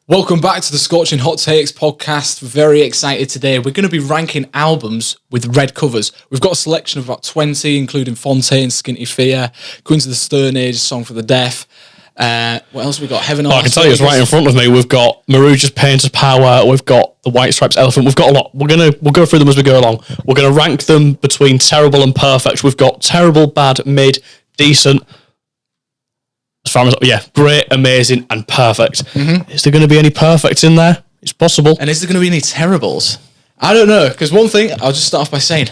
Welcome back to the Scorching Hot Takes podcast. Very excited today. We're going to be ranking albums with red covers. We've got a selection of about 20, including Fontaines, Skinty Fia, Queens of the Stone Age, Song for the Deaf. What else have we got? Heaven I can tell you it's right in front of me. We've got Maruja's Painter's Power. We've got the White Stripes Elephant. We've got a lot. We'll go through them as we go along. We're going to rank them between terrible and perfect. We've got terrible, bad, mid, decent. As far as, great, amazing, and perfect. Mm-hmm. Is there going to be any perfects in there? It's possible. And is there going to be any terribles? I don't know, because one thing, I'll just start off by saying,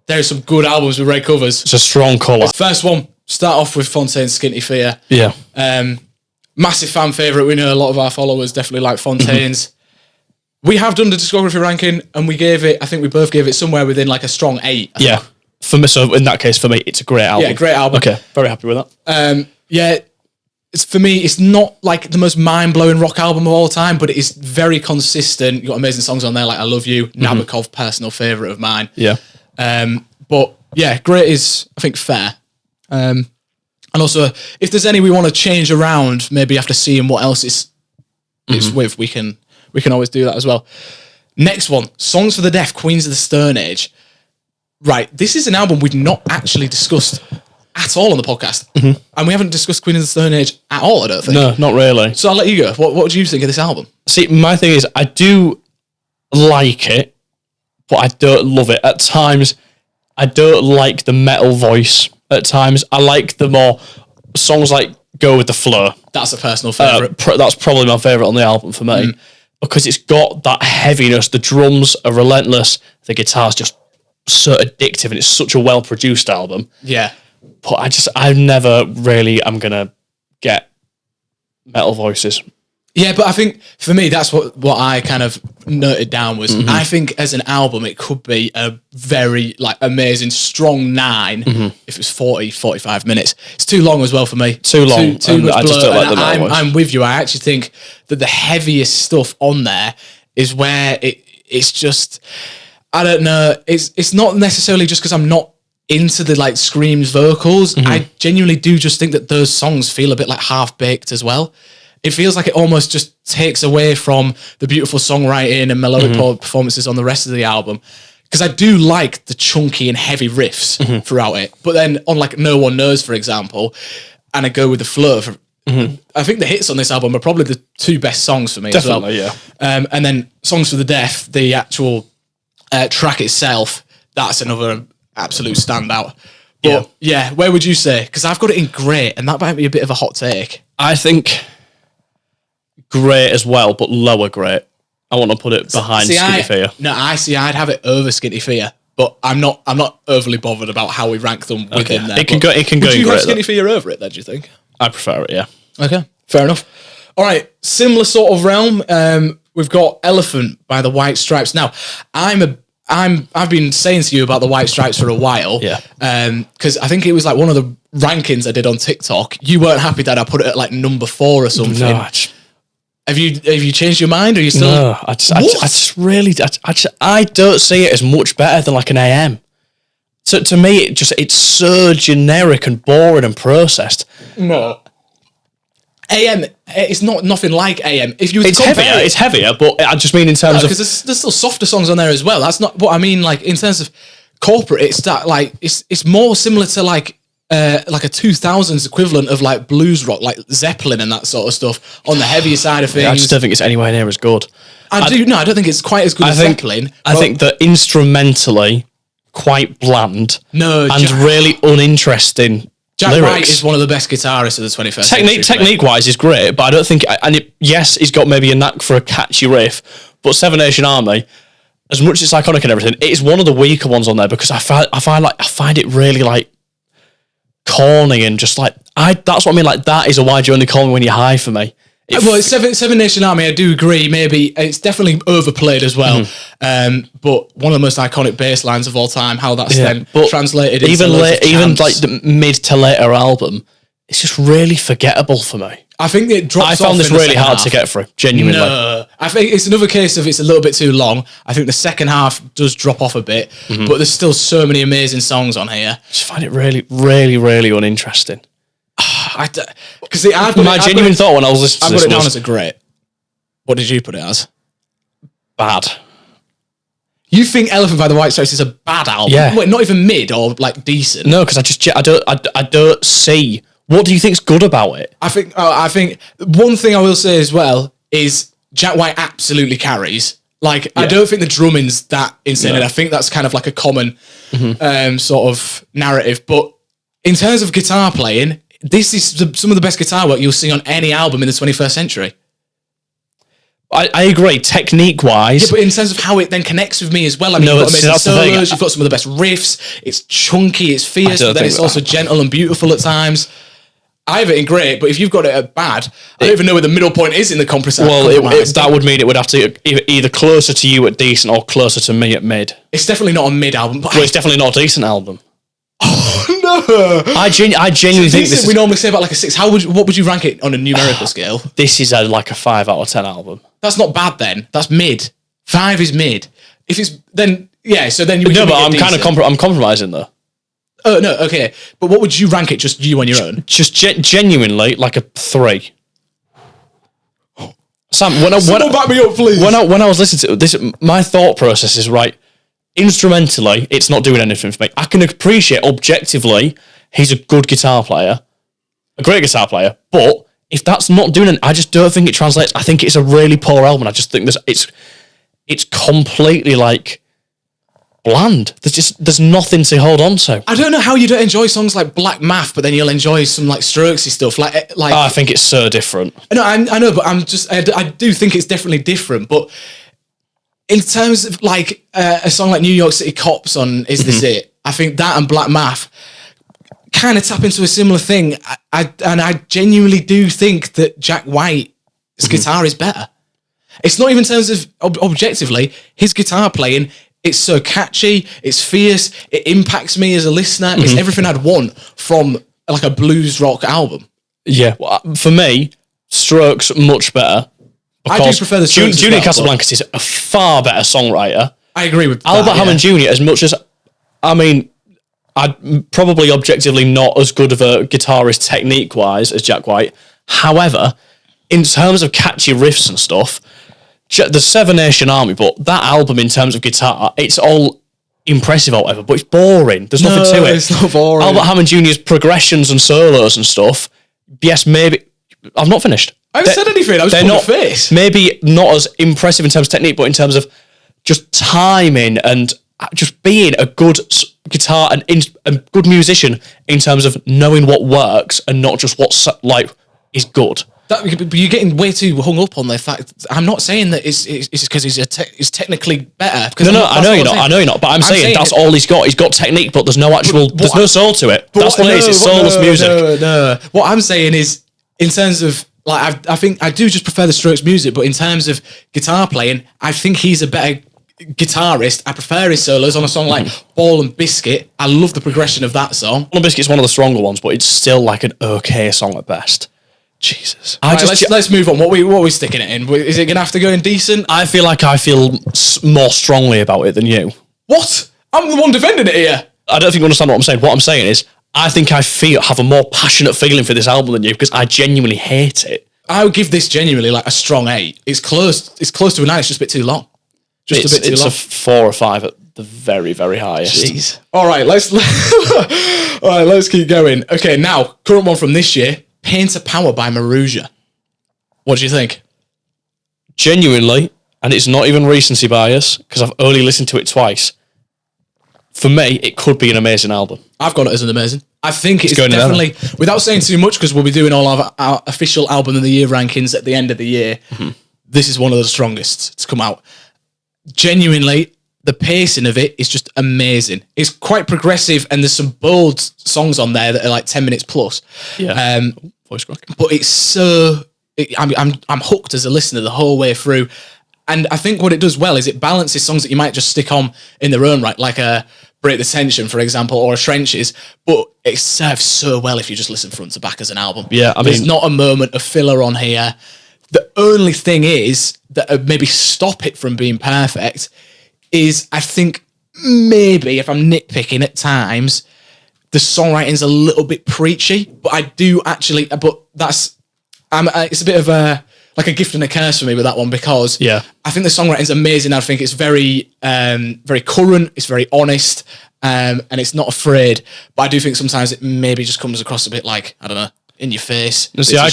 there are some good albums with red covers. It's a strong colour. First one, start off with Fontaine's Skinty Fia. Yeah. Massive fan favourite. We know a lot of our followers definitely like Fontaine's. Mm-hmm. We have done the discography ranking, and we gave it, I think we both gave it somewhere within like a strong 8. Yeah. For me, so in that case, for me, it's a great album. Yeah, great album. Okay, very happy with that. For me, it's not like the most mind-blowing rock album of all time, but it is very consistent. You've got amazing songs on there like I Love You, Nabokov, personal favourite of mine. Yeah. But yeah, great is, I think, fair. And also, if there's any we want to change around, maybe after seeing what else it's with, we can always do that as well. Next one, Songs for the Deaf, Queens of the Stone Age. Right, this is an album we've not actually discussed at all on the podcast. Mm-hmm. And we haven't discussed Queen of the Stone Age at all, I don't think. No, not really. So I'll let you go. What do you think of this album? See, my thing is, I do like it, but I don't love it. At times, I don't like the metal voice. At times, I like the more songs like Go With The Flow. That's a personal favourite. That's probably my favourite on the album for me. Because it's got that heaviness. The drums are relentless. The guitar's just so addictive, and it's such a well-produced album. Yeah. But I never really am going to get metal voices. Yeah, but I think for me, that's what I kind of noted down was, I think as an album, it could be a very like amazing, strong 9 if it was 40, 45 minutes. It's too long as well for me. Too long. Too much I just don't like the metal voice. I'm with you. I actually think that the heaviest stuff on there is where it's just, I don't know, it's not necessarily just because I'm not into the like screams vocals. I genuinely do just think that those songs feel a bit like half-baked as well. It feels like it almost just takes away from the beautiful songwriting and melodic performances on the rest of the album. Because I do like the chunky and heavy riffs throughout it. But then on like No One Knows, for example, and I Go With The Flow, I think the hits on this album are probably the 2 best songs for me as well. Yeah. And then Songs for the Deaf, the actual track itself, that's another absolute standout. But yeah, where would you say? Because I've got it in great, and that might be a bit of a hot take. I think great as well, but lower great. I want to put it behind Skinty Fia. No, I'd have it over Skinty Fia, but I'm not overly bothered about how we rank them within there. It can go in great. Would you have Skinty Fia over it then, do you think? I prefer it, yeah. Okay, fair enough. All right, similar sort of realm. We've got Elephant by the White Stripes. Now, I've been saying to you about the White Stripes for a while. Yeah. Because I think it was like one of the rankings I did on TikTok. You weren't happy that I put it at like number 4 or something. No, have you changed your mind? Or are you still? No, I don't see it as much better than like an AM. So to me, it's so generic and boring and processed. No. AM, it's nothing like AM. If you, it's heavier, but I just mean in terms of because there's still softer songs on there as well. That's not what I mean. Like in terms of corporate, it's more similar to like a 2000s equivalent of like blues rock, like Zeppelin and that sort of stuff on the heavier side of things. I just don't think it's anywhere near as good. I don't think it's quite as good as Zeppelin. I think that instrumentally quite bland and really uninteresting. Jack lyrics. White is one of the best guitarists of the 21st century. Technique-wise, is great, but I don't think... he's got maybe a knack for a catchy riff, but Seven Nation Army, as much as it's iconic and everything, it's one of the weaker ones on there because I find it really, like, corny and just, like... That's what I mean, like, that is a Why Do You Only Call Me When You're High for me. Well, Seven Nation Army, I do agree. Maybe it's definitely overplayed as well. But one of the most iconic bass lines of all time. How that's then translated into even like the mid to later album, it's just really forgettable for me. I think it drops off. I found this really hard to get through. Genuinely, no, I think it's another case of it's a little bit too long. I think the second half does drop off a bit, but there's still so many amazing songs on here. I just find it really, really, really uninteresting. Because my genuine thought when I was listening to this I put it down as a great. What did you put it as? Bad. You think Elephant by the White Stripes is a bad album? Yeah. Wait, not even mid or like decent? No, because I don't see. What do you think's good about it? I think one thing I will say as well is Jack White absolutely carries. Like, I don't think the drumming's that insane. And I think that's kind of like a common sort of narrative. But in terms of guitar playing, this is some of the best guitar work you'll see on any album in the 21st century. I agree, technique-wise. Yeah, but in terms of how it then connects with me as well. I mean, you've got amazing solos, you've got some of the best riffs, it's chunky, it's fierce, but then it's also gentle and beautiful at times. I have it in great, but if you've got it at bad, I don't even know where the middle point is in the compressor. Well, that would mean it would have to either closer to you at decent or closer to me at mid. It's definitely not a mid album. Well, it's definitely not a decent album. Oh, no. I genuinely think this is... We normally say about like a 6. What would you rank it on a numerical scale? This is like a 5 out of 10 album. That's not bad then. That's mid. 5 is mid. If it's... Then... Yeah, so then... No, but I'm kind of... I'm compromising though. Oh, no, okay. But what would you rank it, just you on your own? Just genuinely, like a 3. Sam, back me up, please. When I was listening to this, my thought process is, right, instrumentally, it's not doing anything for me. I can appreciate objectively, he's a good guitar player, a great guitar player, but if that's not doing it, I just don't think it translates. I think it's a really poor album. I just think it's completely like bland. There's nothing to hold on to. I don't know how you don't enjoy songs like Black Math, but then you'll enjoy some like Strokesy stuff. Like I think it's so different. No, I know, but I do think it's definitely different. But in terms of like a song like New York City Cops on Is This It? I think that and Black Math kind of tap into a similar thing. I genuinely do think that Jack White's guitar is better. It's not even in terms of objectively, his guitar playing. It's so catchy, it's fierce, it impacts me as a listener. It's everything I'd want from like a blues rock album. Yeah, well, for me, Strokes much better. I do prefer the Strokes. Junior Casablancas is a far better songwriter. I agree with Albert Hammond Jr. as much as, I mean, I'd probably objectively not as good of a guitarist technique-wise as Jack White. However, in terms of catchy riffs and stuff, the Seven Nation Army, but that album in terms of guitar, it's all impressive or whatever, but it's boring. There's nothing to it. It's not boring. Albert Hammond Jr.'s progressions and solos and stuff, yes, maybe... I've not finished. I haven't said anything. I was putting a face. Maybe not as impressive in terms of technique, but in terms of just timing and just being a good guitar and a good musician in terms of knowing what works and not just what like is good. But you're getting way too hung up on the fact. I'm not saying that it's because he's technically better. No, I know you're not. But I'm saying that's all he's got. He's got technique, but there's no there's no soul to it. That's what it is. It's soulless music. No. What I'm saying is, in terms of like, I think I do just prefer the Strokes music, but in terms of guitar playing, I think he's a better guitarist. I prefer his solos on a song like Ball and Biscuit. I love the progression of that song. Ball and Biscuit's one of the stronger ones, but it's still like an okay song at best. Jesus. Let's move on. What are we sticking it in? Is it going to have to go in decent? I feel like I feel more strongly about it than you. What? I'm the one defending it here. I don't think you understand what I'm saying. What I'm saying is, I think I have a more passionate feeling for this album than you because I genuinely hate it. I would give this genuinely like a strong 8. It's close to a 9. It's just a bit too long. It's a 4 or 5 at the very, very highest. Jeez. All right, let's keep going. Okay, now current one from this year. Pain to Power by Maruja. What do you think? Genuinely, and it's not even recency bias, because I've only listened to it twice. For me, it could be an amazing album. I've got it as an amazing. I think it's definitely, without saying too much, because we'll be doing all our official album of the year rankings at the end of the year, this is one of the strongest to come out. Genuinely, the pacing of it is just amazing. It's quite progressive, and there's some bold songs on there that are like 10 minutes plus. Yeah. Voice crack. But it's so... I'm hooked as a listener the whole way through. And I think what it does well is it balances songs that you might just stick on in their own right, like a Break the Tension, for example, or a Trenches, but it serves so well if you just listen front to back as an album. Yeah, There's not a moment of filler on here. The only thing is that maybe stop it from being perfect is, I think, maybe, if I'm nitpicking at times, the songwriting's a little bit preachy, but I do actually, but that's, it's a bit of a like a gift and a curse for me with that one, because I think the songwriting's amazing. I think it's very, very current. It's very honest, and it's not afraid. But I do think sometimes it maybe just comes across a bit like, I don't know, in your face. See, I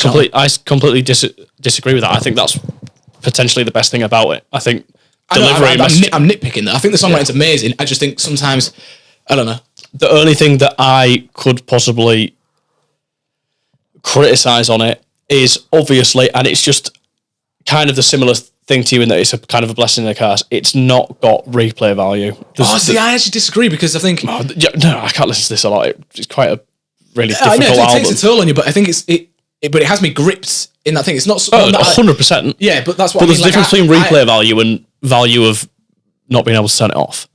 completely disagree with that. I think that's potentially the best thing about it. I think I'm nitpicking that. I think the songwriting's amazing. I just think sometimes, I don't know. The only thing that I could possibly criticize on it is obviously, and it's just kind of the similar thing to you in that it's a kind of a blessing in a curse. It's not got replay value. I actually disagree, because I think no, I can't listen to this a lot. It's quite a really difficult album. It takes a toll on you, but I think but it has me gripped in that thing. It's not 100%. Yeah, but that's what. But there's a difference between replay value and value of not being able to turn it off.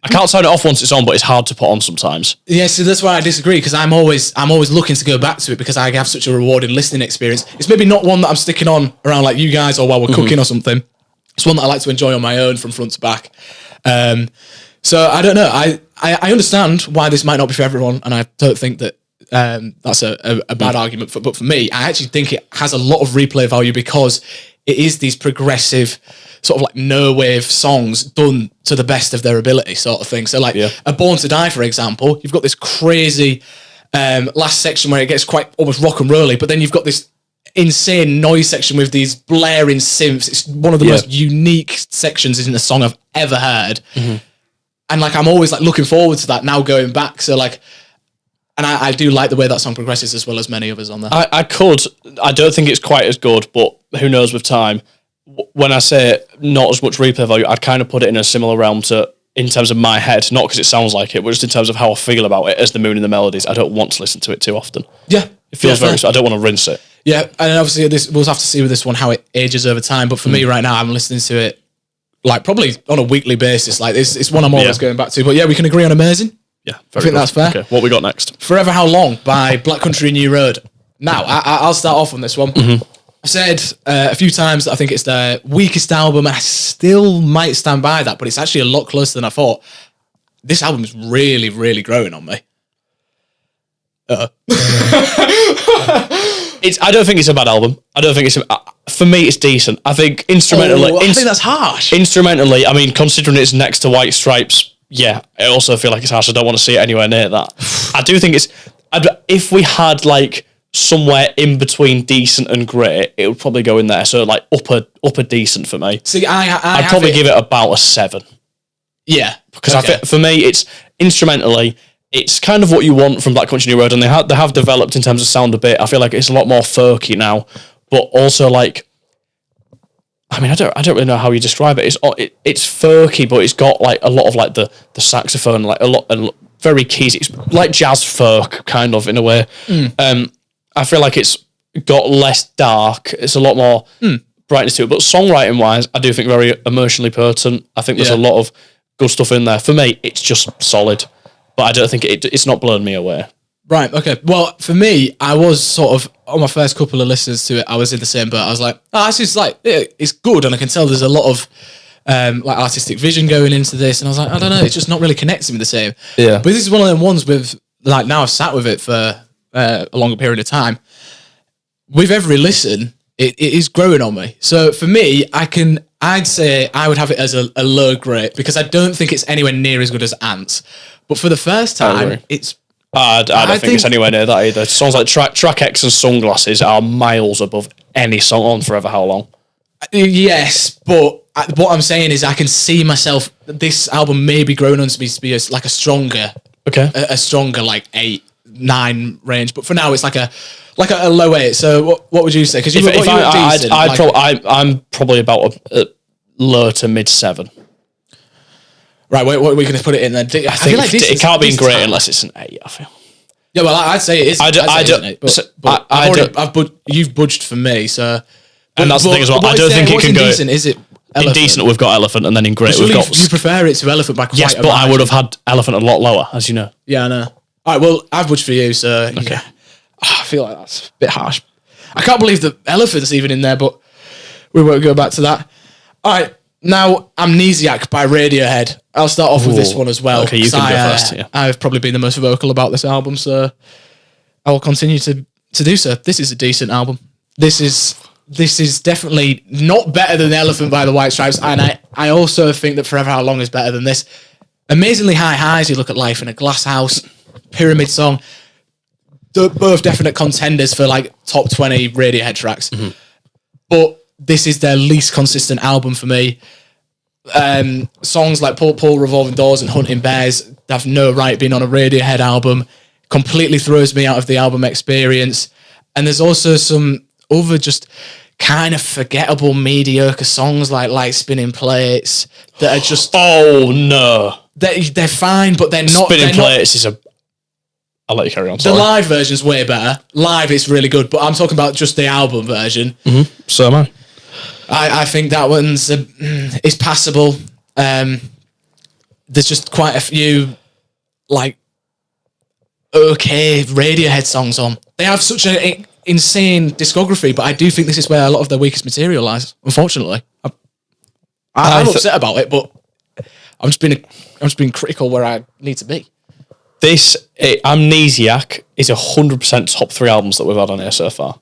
I can't turn it off once it's on, but it's hard to put on sometimes. Yeah, so that's why I disagree, because I'm always looking to go back to it, because I have such a rewarding listening experience. It's maybe not one that I'm sticking on around like you guys or while we're cooking or something. It's one that I like to enjoy on my own from front to back. So I don't know. I understand why this might not be for everyone, and I don't think that that's a bad argument. But for me, I actually think it has a lot of replay value, because it is these progressive sort of like no wave songs done to the best of their ability, sort of thing. So like a Born to Die, for example, you've got this crazy last section where it gets quite almost rock and rolly, but then you've got this insane noise section with these blaring synths. It's one of the most unique sections in a song I've ever heard. And like, I'm always like looking forward to that now going back. So like, and I do like the way that song progresses, as well as many others on there. I don't think it's quite as good, but who knows with time. When I say not as much replay value, I'd kind of put it in a similar realm to, in terms of my head, not because it sounds like it, but just in terms of how I feel about it, as The Moon and the Melodies. I don't want to listen to it too often. Yeah. It feels I don't want to rinse it. Yeah, and obviously we'll have to see with this one how it ages over time, but for me right now, I'm listening to it like probably on a weekly basis. Like it's one I'm always going back to. But yeah, we can agree on amazing. Yeah, I think that's fair. Okay, what we got next? Forever How Long by Black Country New Road. Now, I'll start off on this one. I've said a few times that I think it's their weakest album, and I still might stand by that, but it's actually a lot closer than I thought. This album is really, really growing on me. I don't think it's a bad album. I don't think for me, it's decent. I think instrumentally... I think that's harsh. Instrumentally, I mean, considering it's next to White Stripes, yeah, I also feel like it's harsh. I don't want to see it anywhere near that. I do think if we had like somewhere in between decent and great, it would probably go in there. So like upper decent for me. See, I'd probably give it about a 7. Yeah. Because I think for me, it's instrumentally... It's kind of what you want from Black Country New Road, and they have developed in terms of sound a bit. I feel like it's a lot more folky now, but also like, I mean, I don't really know how you describe it. It's folky, but it's got like a lot of like the saxophone, like a lot very keys. It's like jazz folk kind of in a way. I feel like it's got less dark. It's a lot more brightness to it. But songwriting wise, I do think very emotionally potent. I think there's a lot of good stuff in there. For me, it's just solid. But I don't think it's not blown me away. Right, okay. Well, for me, I was sort of, on my first couple of listens to it, I was in the same boat. I was like, this is like, it's good, and I can tell there's a lot of like artistic vision going into this, and I was like, I don't know, it's just not really connecting with the same. Yeah. But this is one of them ones with, like, now I've sat with it for a longer period of time. With every listen, it is growing on me. So for me, I'd say I would have it as a low grade, because I don't think it's anywhere near as good as Ants. But for the first time, it's... I don't think it's anywhere near that either. Songs like Track X and Sunglasses are miles above any song on Forever How Long. Yes, but what I'm saying is I can see myself... This album may be growing on to be like a stronger... Okay. A stronger, like, 8, 9 range. But for now, it's like a low 8. So what would you say? Because I'm probably about a low to mid 7. Right, what are we going to put it in then? I feel like it can't be great unless it's an 8, I feel. Yeah, well, I'd say it is. You've budged for me, so... And that's the thing as well. I don't think it can go... Indecent? Is it Elephant? Indecent, we've got Elephant, and then in great, we've got... You prefer it to Elephant by quite a margin. Yes, but I would have had Elephant a lot lower, as you know. Yeah, I know. All right, well, I've budged for you, so... Okay. Yeah. I feel like that's a bit harsh. I can't believe that Elephant's even in there, but we won't go back to that. All right. Now, Amnesiac by Radiohead. I'll start off with this one as well. Okay, you can go first. Yeah. I've probably been the most vocal about this album, so I will continue to do so. This is a decent album. This is this is definitely not better than The Elephant by the White Stripes, and I also think that Forever How Long is better than this. Amazingly High Highs, you look at Life in a Glass House, Pyramid Song, they're both definite contenders for like top 20 Radiohead tracks. But this is their least consistent album for me. Songs like Pull Revolving Doors and Hunting Bears have no right being on a Radiohead album. Completely throws me out of the album experience. And there's also some other just kind of forgettable, mediocre songs like Spinning Plates that are just... Oh, no. They're fine, but they're not... Spinning Plates is a... I'll let you carry on. Sorry. The live version's way better. Live, it's really good, but I'm talking about just the album version. So am I. I think that one's is passable. There's just quite a few like okay Radiohead songs on. They have such an insane discography, but I do think this is where a lot of their weakest material lies. Unfortunately, I'm upset about it, but I'm just being critical where I need to be. This Amnesiac is 100% top 3 albums that we've had on here so far.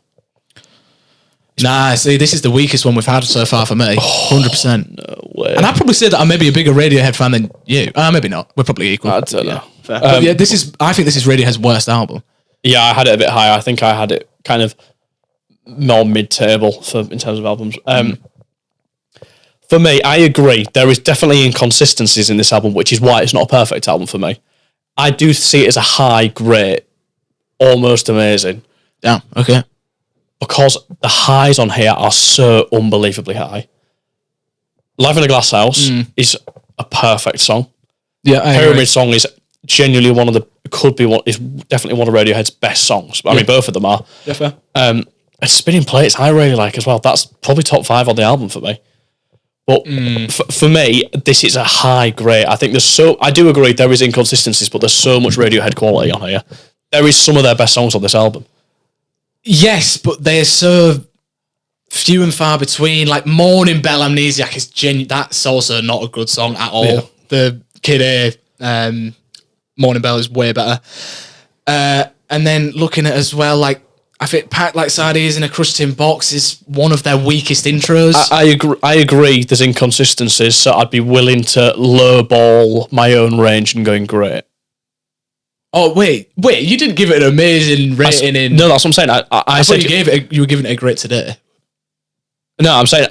Nah, see, this is the weakest one we've had so far for me. 100%. No way. And I'd probably say that I'm maybe a bigger Radiohead fan than you. Maybe not. We're probably equal. I don't know. Fair. But yeah, I think this is Radiohead's worst album. Yeah, I had it a bit higher. I think I had it kind of more mid-table in terms of albums. For me, I agree. There is definitely inconsistencies in this album, which is why it's not a perfect album for me. I do see it as a high, great, almost amazing. Yeah, okay. Because the highs on here are so unbelievably high. Live in a Glass House is a perfect song. Yeah, Pyramid Song is genuinely is definitely one of Radiohead's best songs. I mean, both of them are. Yeah, fair. Spinning Plates, I really like as well. That's probably top 5 on the album for me. But for me, this is a high grade. I think I do agree there is inconsistencies, but there's so much Radiohead quality on here. There is some of their best songs on this album. Yes, but they're so few and far between. Like Morning Bell Amnesiac is that's also not a good song at all. Yeah. The Kid A Morning Bell is way better. And then looking at as well, like I think Packed Like Sardines in a Crushed Tin Box is one of their weakest intros. I agree there's inconsistencies, so I'd be willing to lowball my own range and going great. Oh, wait, you didn't give it an amazing rating No, that's what I'm saying. I said you were giving it a great today. No, I'm saying,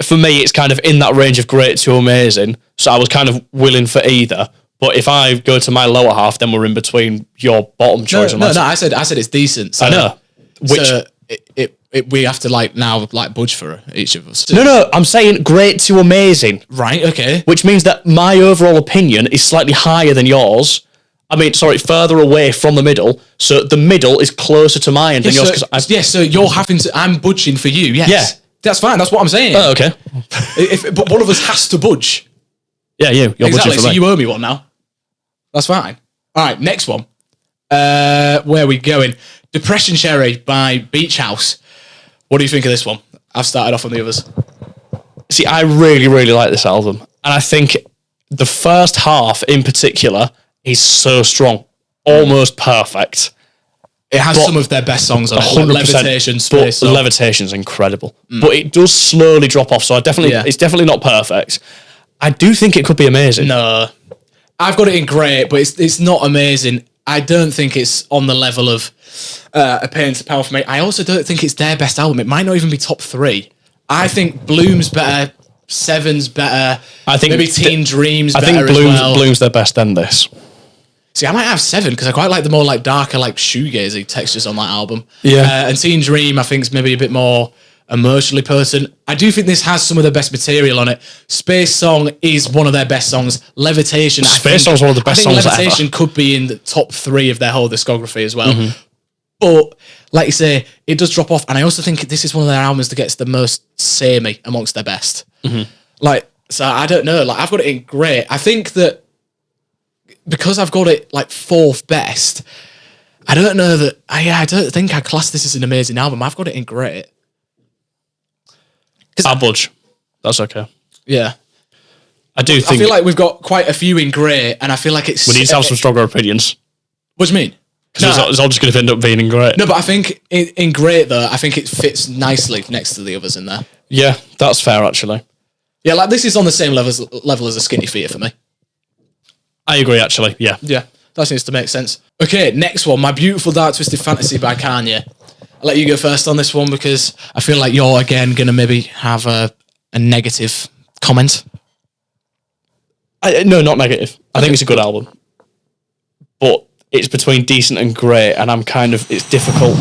for me, it's kind of in that range of great to amazing, so I was kind of willing for either. But if I go to my lower half, then we're in between your bottom choice. No, I said it's decent. So, I know. We have to now budge for each of us. No, I'm saying great to amazing. Right, okay. Which means that my overall opinion is slightly higher than yours. I mean, sorry, further away from the middle. So the middle is closer to my end than yours. So you're having to... I'm budging for you, yes. Yeah. That's fine, that's what I'm saying. Oh, okay. But one of us has to budge. Yeah, you're budging for me. So you owe me one now. That's fine. All right, next one. Where are we going? Depression Cherry by Beach House. What do you think of this one? I've started off on the others. See, I really, really like this album. And I think the first half in particular is so strong. Almost perfect. It has some of their best songs on it. 100%. Levitation, Space. But Levitation's incredible. But it does slowly drop off, so it's definitely not perfect. I do think it could be amazing. No. I've got it in great, but it's not amazing. I don't think it's on the level of A Pain to Power for me. I also don't think it's their best album. It might not even be top 3. I think Bloom's better, Seven's better. I think maybe Teen Dream's better. I think Bloom's their best than this. See, I might have 7 because I quite like the more like darker, like shoegazy textures on that album. Yeah. And Teen Dream, I think, is maybe a bit more emotionally potent. I do think this has some of the best material on it. Space Song is one of their best songs. Levitation, Space Song's one of the best songs ever. Levitation could be in the top 3 of their whole discography as well. But like you say, it does drop off, and I also think this is one of their albums that gets the most samey amongst their best. So I don't know. Like I've got it in great. I think that because I've got it like 4th best, I don't know that. I don't think I class this as an amazing album. I've got it in great. I'll budge. That's okay. Yeah. I do think... I feel like we've got quite a few in great, and I feel like it's... We need to have some stronger opinions. What do you mean? Because it's all just going to end up being in Great. No, but I think in Great, though, I think it fits nicely next to the others in there. Yeah, that's fair, actually. Yeah, like this is on the same level as a Skinty Fia for me. I agree, actually, yeah. Yeah, that seems to make sense. Okay, next one, My Beautiful Dark Twisted Fantasy by Kanye. I'll let you go first on this one because I feel like you're, again, going to maybe have a negative comment. No, not negative. I think it's a good album. But it's between decent and great, and it's difficult.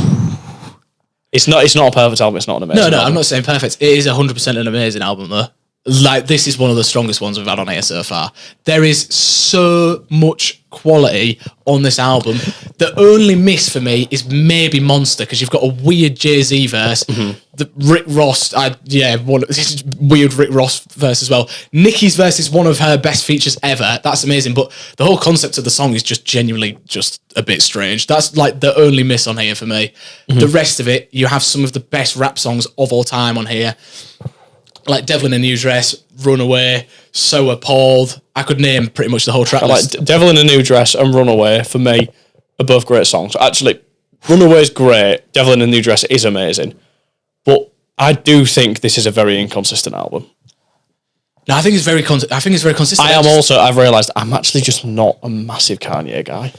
It's not a perfect album, it's not an amazing album. No, I'm not saying perfect. It is 100% an amazing album, though. Like, this is one of the strongest ones we've had on here so far. There is so much quality on this album. The only miss for me is maybe Monster, because you've got a weird Jay-Z verse. The Rick Ross, this is weird Rick Ross verse as well. Nicki's verse is one of her best features ever. That's amazing, but the whole concept of the song is just genuinely just a bit strange. That's like the only miss on here for me. The rest of it, you have some of the best rap songs of all time on here. Like Devil in a New Dress, Runaway, So Appalled. I could name pretty much the whole track list. Like Devil in a New Dress and Runaway, for me, are both great songs. Actually, Runaway's great. Devil in a New Dress is amazing. But I do think this is a very inconsistent album. No, I think it's very consistent. I've realised I'm actually just not a massive Kanye guy.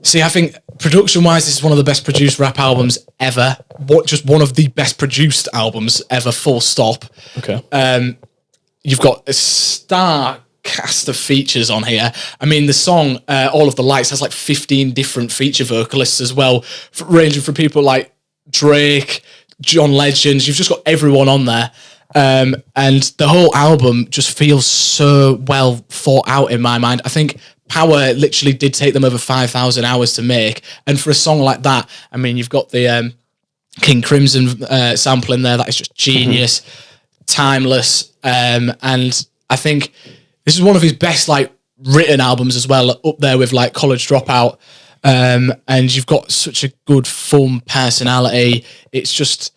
See, I think production-wise, this is one of the best produced rap albums ever. Just one of the best produced albums ever, full stop. Okay. You've got a star cast of features on here. I mean, the song All of the Lights has like 15 different feature vocalists as well, ranging from people like Drake, John Legend. You've just got everyone on there. And the whole album just feels so well thought out in my mind. I think Power literally did take them over 5,000 hours to make. And for a song like that, I mean, you've got the King Crimson sample in there. That is just genius, timeless. And I think this is one of his best like written albums as well, up there with like College Dropout. And you've got such a good, fun personality. It's just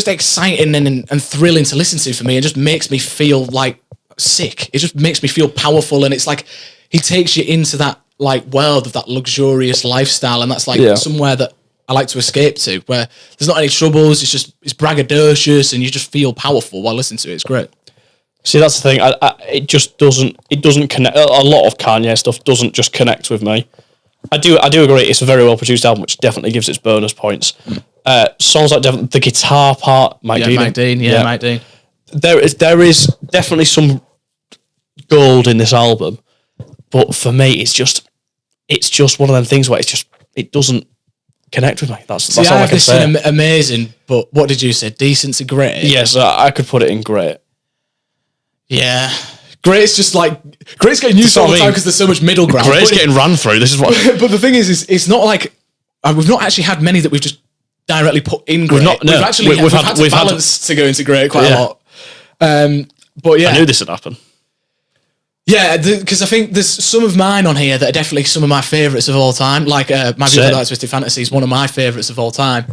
exciting and thrilling to listen to for me. It just makes me feel like sick. It just makes me feel powerful. And it's like, he takes you into that like world of that luxurious lifestyle. And that's like somewhere that I like to escape to, where there's not any troubles. It's braggadocious and you just feel powerful while listening to it. It's great. See, that's the thing. It doesn't connect. A lot of Kanye stuff doesn't just connect with me. I do agree. It's a very well produced album, which definitely gives its bonus points. Songs like the guitar part, Mike Dean. Mike Dean. There is definitely some gold in this album, but for me, it's just one of them things where it doesn't connect with me. That's all I can say. Amazing, but what did you say? Decent to great? Yes, I could put it in great. Yeah. Great's just like Great's getting used all the time because there's so much middle ground. Great's getting ran through. This is what. But the thing is it's not like we've not actually had many that we've just directly put in Great. We've had to balance to go into Great quite a lot. But yeah, I knew this would happen. Yeah, because I think there's some of mine on here that are definitely some of my favourites of all time. Like My Beautiful Dark Twisted Fantasy is one of my favourites of all time.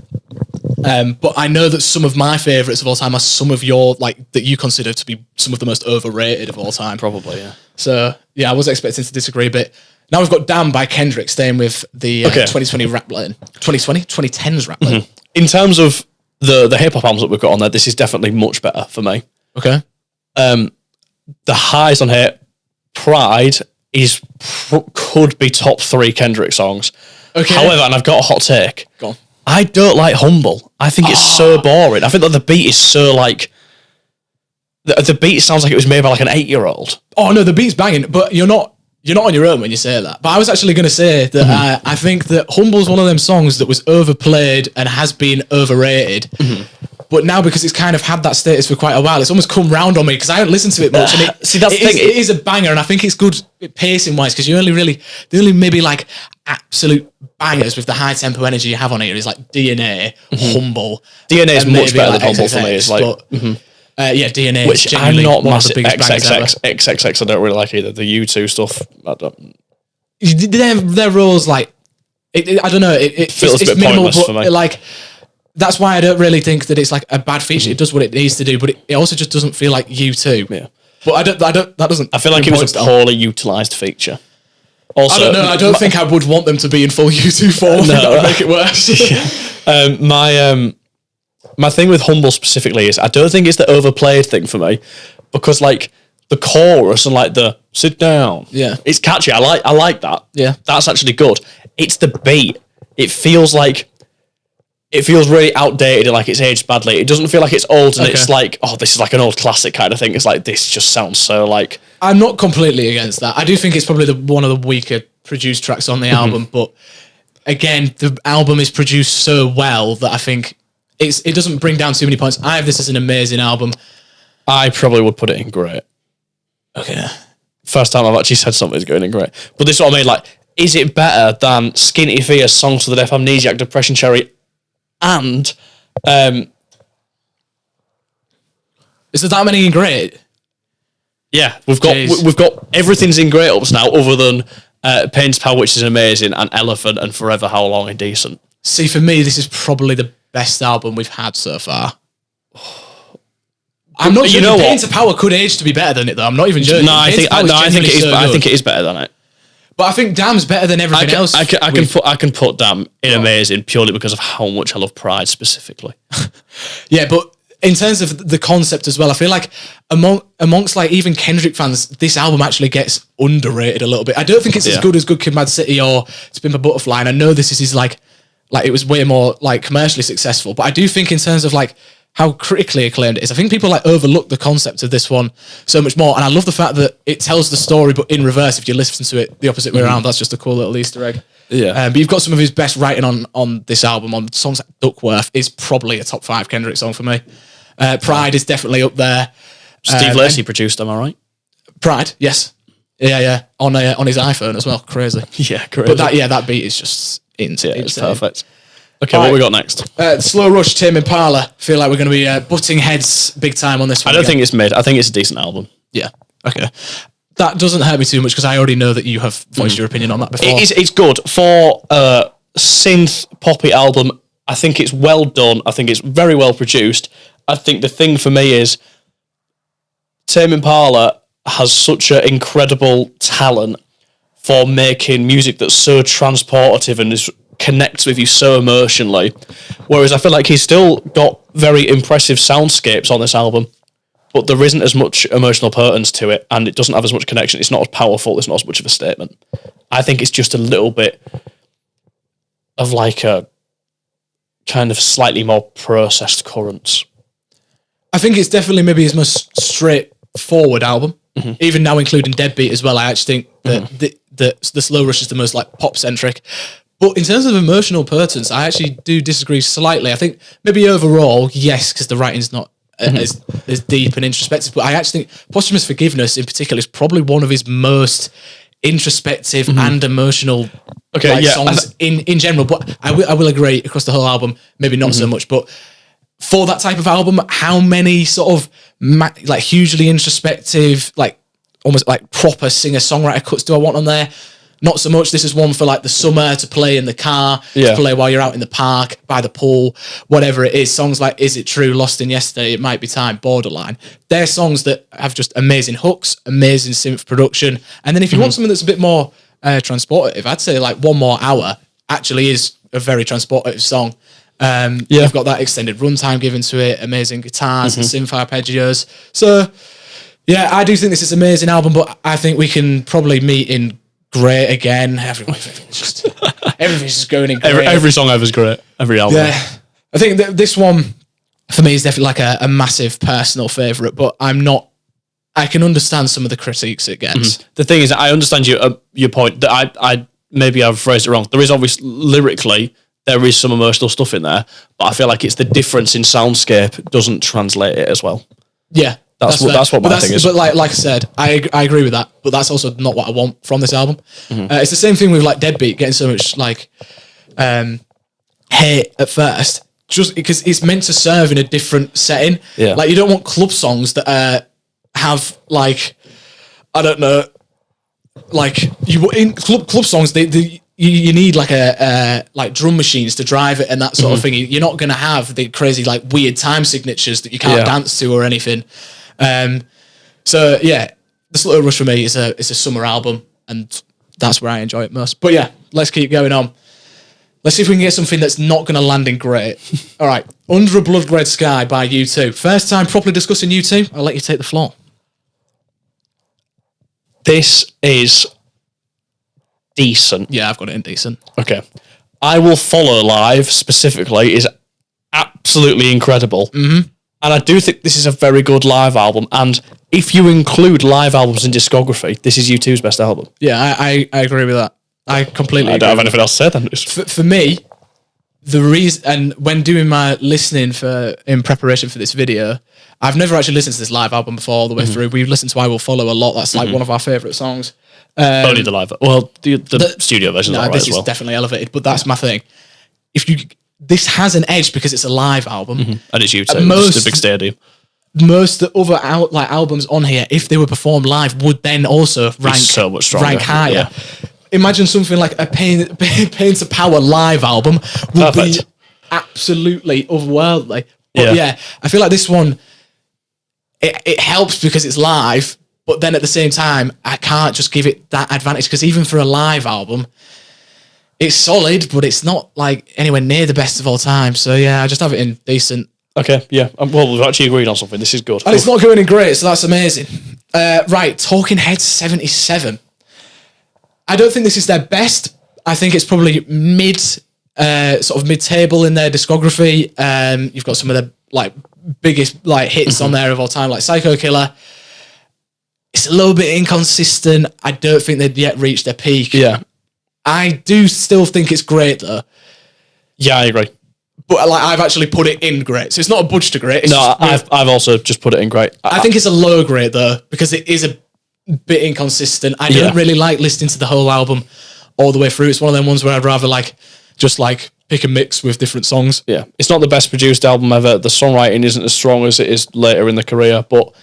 But I know that some of my favourites of all time are some of your, like, that you consider to be some of the most overrated of all time. Probably, yeah. So, yeah, I was expecting to disagree a bit. Now we've got Damn by Kendrick staying with the 2020 rap lane. 2010's rap lane. In terms of the hip-hop albums that we've got on there, this is definitely much better for me. Okay. The highs on here, Pride could be top 3 Kendrick songs. Okay. However, and I've got a hot take. Go on. I don't like Humble. I think it's so boring. I think that the beat is so like... The beat sounds like it was made by like an 8-year-old. Oh no, the beat's banging, but you're not on your own when you say that. But I was actually going to say that I think that Humble's one of them songs that was overplayed and has been overrated. But now, because it's kind of had that status for quite a while, it's almost come round on me because I don't listen to it much. And see, that's the thing. It is a banger, and I think it's good pacing wise because the only maybe like absolute bangers with the high tempo energy you have on here is like DNA, Humble. DNA is much better than Humble for me. It's like, yeah, DNA, which I'm not massive. XXX, I don't really like either. The U2 stuff, I don't. Their roles like, I don't know. It feels a bit minimal, pointless for me. Like. That's why I don't really think that it's like a bad feature. It does what it needs to do, but it also just doesn't feel like U2. Yeah. But I don't. That doesn't. I feel like it was a poorly utilised feature. Also, I don't know. I don't think I would want them to be in full U2 form. No, that would make it worse. My thing with Humble specifically is I don't think it's the overplayed thing for me, because like the chorus and like the sit down, it's catchy. I like that. Yeah, that's actually good. It's the beat. It feels really outdated and like it's aged badly. It doesn't feel like it's old and it's like, oh, this is like an old classic kind of thing. It's like, this just sounds so like... I'm not completely against that. I do think it's probably one of the weaker produced tracks on the album, but again, the album is produced so well that I think it doesn't bring down too many points. I have this as an amazing album. I probably would put it in great. Okay. First time I've actually said something's going in great. But this is what I mean, like, is it better than Skinty Fia, Songs to the Deaf, Amnesiac, Depression Cherry, and is there that many in great? Yeah, we've got everything's in great ups now, other than Pain's Power, which is amazing, and Elephant and Forever How Long and Decent. See, for me, this is probably the best album we've had so far. I'm not joking. Pain's Power could age to be better than it, though. I'm not even joking. No, I think it is better than it. But I think Damn's better than everything else. I can put Damn in amazing purely because of how much I love Pride specifically. Yeah, but in terms of the concept as well, I feel like amongst like even Kendrick fans, this album actually gets underrated a little bit. I don't think it's as good as Good Kid, Mad City or To Pimp a Butterfly, and I know this is his like it was way more like commercially successful, but I do think in terms of like how critically acclaimed it is, I think people like overlook the concept of this one so much more. And I love the fact that it tells the story, but in reverse, if you listen to it the opposite way around. That's just a cool little Easter egg. Yeah. But you've got some of his best writing on this album. On songs like Duckworth is probably a top 5 Kendrick song for me. Pride is definitely up there. Steve Lacy produced, am I right? Pride, yes. Yeah. On his iPhone as well. Crazy. Yeah, crazy. But that beat is just insane. Yeah, it's perfect. Okay, what we got next? Slow Rush, Tame Impala. Feel like we're going to be butting heads big time on this one. I don't think it's mid. I think it's a decent album. Yeah. Okay. That doesn't hurt me too much because I already know that you have voiced your opinion on that before. It's good for a synth poppy album. I think it's well done. I think it's very well produced. I think the thing for me is Tame Impala has such an incredible talent for making music that's so transportative and connects with you so emotionally. Whereas I feel like he's still got very impressive soundscapes on this album, but there isn't as much emotional potence to it, and it doesn't have as much connection. It's not as powerful. It's not as much of a statement. I think it's just a little bit of like a kind of slightly more processed currents. I think it's definitely maybe his most straightforward album. Even now including Deadbeat as well, I actually think that the Slow Rush is the most like pop centric. But in terms of emotional potence, I actually do disagree slightly. I think maybe overall, yes, because the writing's not as deep and introspective. But I actually think Posthumous Forgiveness in particular is probably one of his most introspective and emotional songs in general. But I will agree across the whole album, maybe not so much. But for that type of album, how many sort of like hugely introspective, like almost like proper singer-songwriter cuts do I want on there? Not so much. This is one for like the summer to play in the car, to play while you're out in the park, by the pool, whatever it is. Songs like Is It True, Lost in Yesterday, It Might Be Time, Borderline. They're songs that have just amazing hooks, amazing synth production. And then if you want something that's a bit more transportative, I'd say like One More Hour actually is a very transportative song. You've got that extended runtime given to it, amazing guitars and synth arpeggios. So, yeah, I do think this is an amazing album, but I think we can probably meet in great again. Everything's just going in great. Every song ever is great. Every album. Yeah. I think that this one, for me, is definitely like a massive personal favourite, but I can understand some of the critiques it gets. The thing is, I understand your point that I maybe I've phrased it wrong. There is obviously, lyrically, there is some emotional stuff in there, but I feel like it's the difference in soundscape doesn't translate it as well. Yeah. That's what my thing is. But like I said, I agree with that, but that's also not what I want from this album. It's the same thing with like Deadbeat getting so much like hate at first, just because it's meant to serve in a different setting. Yeah. Like you don't want club songs that have like, I don't know, like you in club songs you need like like drum machines to drive it and that sort of thing. You're not going to have the crazy like weird time signatures that you can't dance to or anything. So yeah, The Slow Rush for me is a summer album, and that's where I enjoy it most. But yeah, let's keep going on. Let's see if we can get something that's not going to land in great. All right, Under a Blood Red Sky by U2. First time properly discussing U2. I'll let you take the floor. This is decent. Yeah, I've got it in decent. Okay. I Will Follow Live specifically is absolutely incredible. Mm-hmm. And I do think this is a very good live album. And if you include live albums in discography, this is U2's best album. Yeah, I agree with that. I completely I don't have anything else to say then. For me, the reason, and when doing my listening in preparation for this video, I've never actually listened to this live album before all the way through. We've listened to I Will Follow a lot. That's like one of our favourite songs. Only the live. Well, the studio version is all right this as well. is definitely elevated, but that's my thing. This has an edge because it's a live album, and it's U2. It's a big stadium. Most of the other albums on here, if they were performed live, would then also rank so much stronger. Rank higher. Yeah. Imagine something like a Pain to Power live album would be absolutely otherworldly. But yeah, I feel like this one, it helps because it's live, but then at the same time, I can't just give it that advantage because even for a live album, it's solid, but it's not like anywhere near the best of all time. So yeah, I just have it in decent. Okay, yeah. Well, we've actually agreed on something. This is good. And it's not going in great, so that's amazing. Right, Talking Heads 77. I don't think this is their best. I think it's probably sort of mid-table in their discography. You've got some of the like biggest like hits on there of all time, like Psycho Killer. It's a little bit inconsistent. I don't think they'd yet reached their peak. Yeah. I do still think it's great though. Yeah, I agree. But like I've actually put it in great. So it's not a budge to great. I've also just put it in great. I think it's a low grade though, because it is a bit inconsistent. I don't really like listening to the whole album all the way through. It's one of them ones where I'd rather just pick a mix with different songs. Yeah. It's not the best produced album ever. The songwriting isn't as strong as it is later in the career, but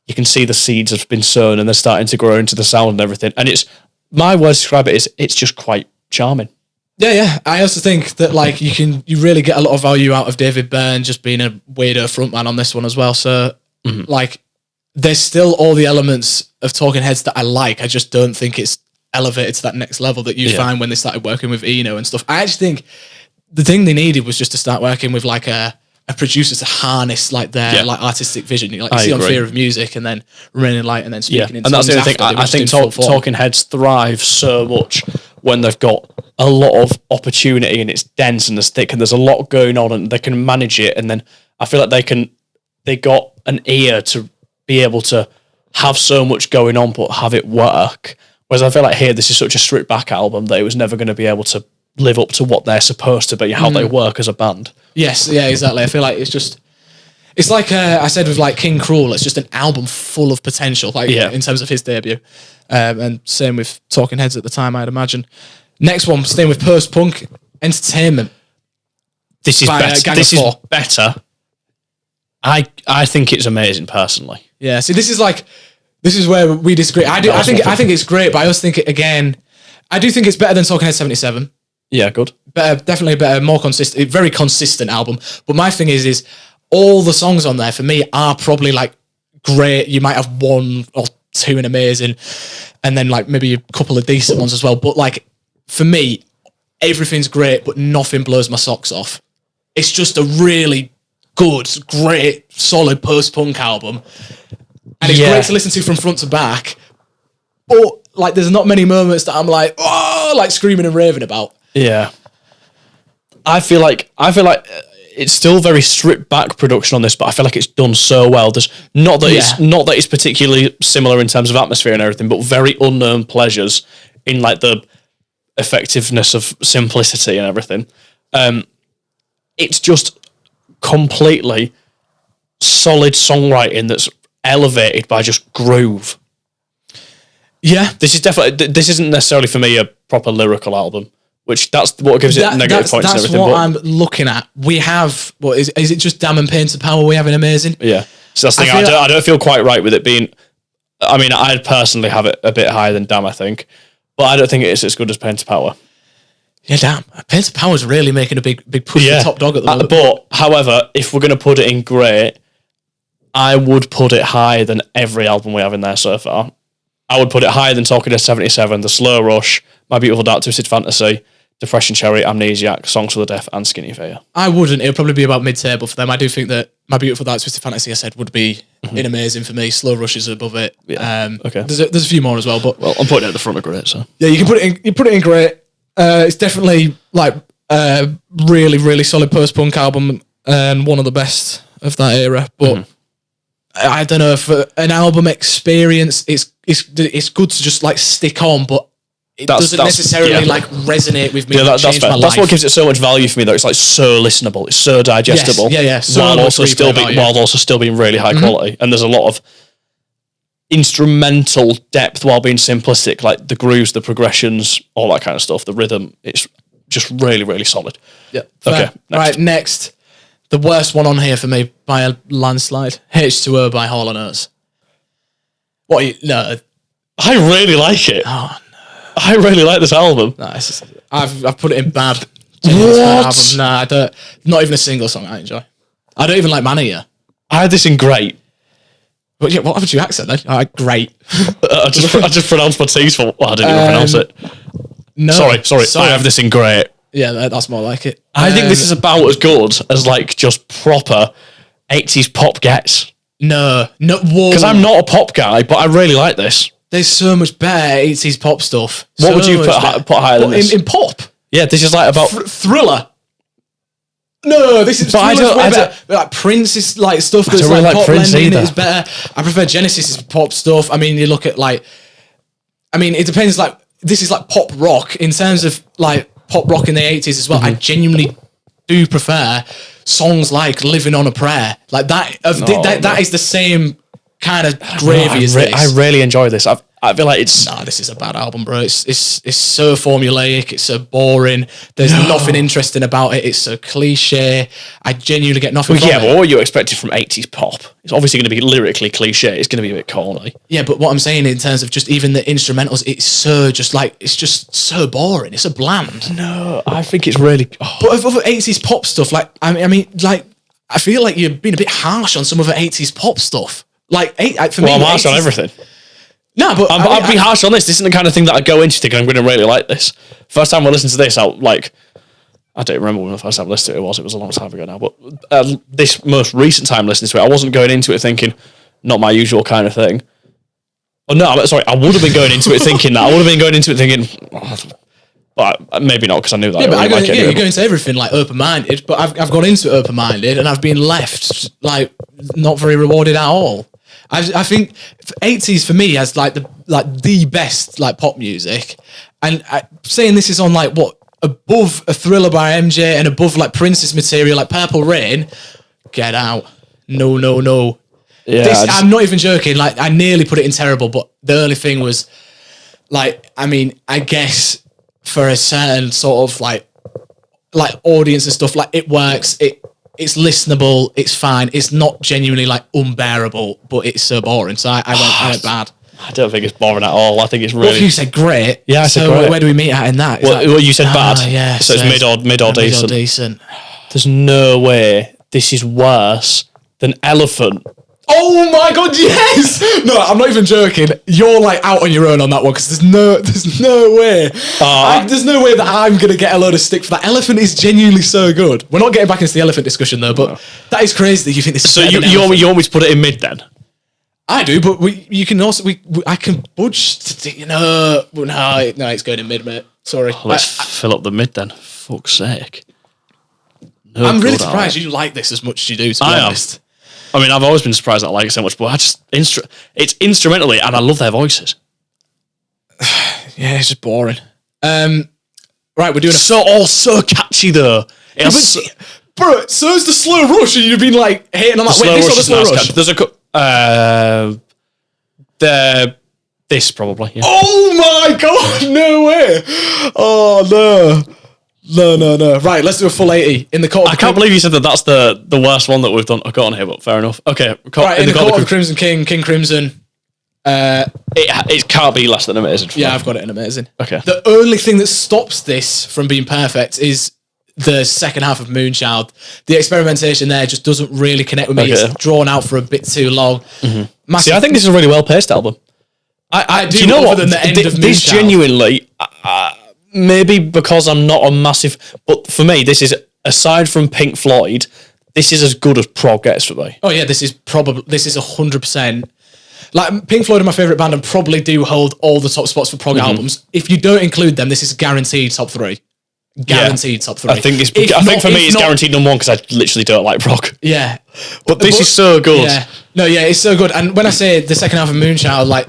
you can see the seeds have been sown and they're starting to grow into the sound and everything. And my word to describe it is it's just quite charming. Yeah. I also think that you really get a lot of value out of David Byrne just being a weirdo frontman on this one as well. So there's still all the elements of Talking Heads that I like. I just don't think it's elevated to that next level that you find when they started working with Eno and stuff. I actually think the thing they needed was just to start working with a producer to harness their artistic vision. You see on Fear of Music and then Raining Light and then Speaking in and that's Tongues the other thing. I think Talking Heads thrive so much when they've got a lot of opportunity and it's dense and it's thick and there's a lot going on and they can manage it. And then I feel like they got an ear to be able to have so much going on but have it work. Whereas I feel like here, this is such a stripped back album that it was never going to be able to live up to what they're supposed to be, how they work as a band. Yes, yeah, exactly. I feel like it's like I said with King Cruel, it's just an album full of potential, in terms of his debut. And same with Talking Heads at the time, I'd imagine. Next one, staying with post-punk, Entertainment. This is better. This is better. I think it's amazing personally. Yeah, see, this is where we disagree. I think it's great, but I also think I do think it's better than Talking Heads 77. Yeah, good. Better, definitely better, more consistent, very consistent album. But my thing is all the songs on there for me are probably great. You might have one or two in amazing, and then maybe a couple of decent ones as well. But for me, everything's great, but nothing blows my socks off. It's just a really good, great, solid post-punk album. And it's great to listen to from front to back. But there's not many moments that I'm screaming and raving about. Yeah. I feel like it's still very stripped back production on this, but I feel like it's done so well. There's not that it's particularly similar in terms of atmosphere and everything, but very unknown pleasures in the effectiveness of simplicity and everything. It's just completely solid songwriting that's elevated by just groove. Yeah. This isn't necessarily for me a proper lyrical album. Which that's what gives it negative points and everything. That's what I'm looking at. We have, is it just Damn and Pain to Power we have in Amazing? Yeah. So that's the thing. I don't feel quite right with it being, I'd personally have it a bit higher than Damn, I think. But I don't think it is as good as Pain to Power. Yeah, damn. Pain to Power is really making a big push for top dog at the moment. But, however, if we're going to put it in great, I would put it higher than every album we have in there so far. I would put it higher than Talking Dead 77, The Slow Rush, My Beautiful Dark Twisted Fantasy, Depression Cherry, Amnesiac, Songs for the Deaf, and Skinty Fia. I wouldn't. It would probably be about mid-table for them. I do think that My Beautiful Dark Twisted Fantasy, I said, would be amazing for me. Slow Rush is above it. Yeah. Okay. There's a few more as well, but Well, I'm putting it at the front of great, so. yeah, you can put it in. You put it in great. It's definitely like really, really solid post-punk album and one of the best of that era. But I don't know, for an album experience, it's good to just like stick on, but it doesn't necessarily like resonate with me. Yeah, that's fair. That's what gives it so much value for me, though. It's like so listenable, it's so digestible. Yes, yeah. So while also still being really high quality. And there's a lot of instrumental depth while being simplistic, like the grooves, the progressions, all that kind of stuff. The rhythm, it's just really, really solid. Yeah. Okay. Right. Next, the worst one on here for me by a landslide. H2O by Hall & Oates. No. I really like it. Oh, I really like this album. no. I've put it in bad. What? Album. Nah, I don't. Not even a single song I enjoy. I don't even like Mania. I had this in great. But yeah, what happened to your accent then? All right, great. I just pronounced my T's for. Well, I didn't even pronounce it. No. Sorry. I have this in great. Yeah, that's more like it. I think this is about as good as like just proper 80s pop gets. No. Because I'm not a pop guy, but I really like this. There's so much better 80s pop stuff. What would you put higher than this? In pop? Yeah, this is like about Thriller. No, this is. But better. Like Prince is like stuff that's really like pop Prince blending either. is better. I prefer Genesis' pop stuff. I mean, you look at like. I mean, it depends. Like this is like pop rock in terms of like pop rock in the 80s as well. I genuinely do prefer songs like "Living on a Prayer." Like that. That is the same kind of gravy as this. I really enjoy this. I feel like it's... Nah, this is a bad album, bro. It's so formulaic. It's so boring. There's nothing interesting about it. It's so cliche. I genuinely get nothing from it. But what are you expecting from 80s pop? It's obviously going to be lyrically cliche. It's going to be a bit corny. Yeah, but what I'm saying in terms of just even the instrumentals, it's just so boring. It's so bland. No, I think it's really... Oh. But of other 80s pop stuff, like, I mean, like, I feel like you're being a bit harsh on some of the 80s pop stuff. Like, for me... I'm harsh on everything. No, but I'd be harsh on this. This isn't the kind of thing that I go into thinking I'm going to really like this. First time I listened to this, I don't remember when the first time I listened to it was. It was a long time ago now. But this most recent time listening to it, I wasn't going into it thinking, not my usual kind of thing. Oh no, sorry, I would have been going into it thinking that. I would have been going into it thinking, but maybe not because I knew that. Yeah, but you go into everything like open-minded. But I've gone into it open-minded, and I've been left like not very rewarded at all. I think 80s for me has like the best like pop music, and saying this is on like what above a Thriller by MJ and above like Prince's material like Purple Rain. Get out! No. Yeah, I'm not even joking. Like I nearly put it in terrible, but the only thing was like I guess for a certain sort of like audience and stuff, like it works. It's listenable, it's fine. It's not genuinely like unbearable, but it's so boring. So I went bad. I don't think it's boring at all. I think it's really... What if you said great? Yeah, I said great. Where do we meet at in that? Well, you said bad. Yeah, so it's mid or decent. Mid or decent. There's no way this is worse than Elephant. Oh my god, yes! No, I'm not even joking. You're like out on your own on that one because there's no way. There's no way that I'm gonna get a load of stick for that. Elephant is genuinely so good. We're not getting back into the Elephant discussion though, but that is crazy that you think this is. So you want me to put it in mid then? I do, but you can also I can budge. No, it's going in mid, mate. Sorry. Let's fill up the mid then. Fuck's sake. No, I'm really surprised you like this as much as you do. To be honest. I mean, I've always been surprised that I like it so much, but it's instrumentally, and I love their voices. Yeah, it's just boring. Right, we're doing so catchy though. Bro, so is the Slow Rush, and you've been like hating on that. Wait, this or the Slow Rush? There's this probably. Yeah. Oh my god, no way! Oh no. No. Right, let's do a full 80 in the court. I can't believe you said that. That's the worst one that we've done. I've got on here, but fair enough. Okay, right, in the court of the Crimson King Crimson. It can't be less than amazing. Yeah, I've got it in amazing. Okay. The only thing that stops this from being perfect is the second half of Moonchild. The experimentation there just doesn't really connect with me. Okay. It's drawn out for a bit too long. Mm-hmm. See, I think this is a really well paced album. I do. Do you know what? Than the end of This Moonchild. genuinely, maybe because I'm not a massive, but for me, this is, aside from Pink Floyd, this is as good as prog gets for me. Oh yeah, this is 100%. Like Pink Floyd are my favourite band and probably do hold all the top spots for prog albums. If you don't include them, this is guaranteed top 3. Guaranteed top 3. I think for me it's guaranteed number 1 because I literally don't like prog. Yeah, but this is so good. Yeah, no, yeah, it's so good. And when I say the second half of Moonchild, like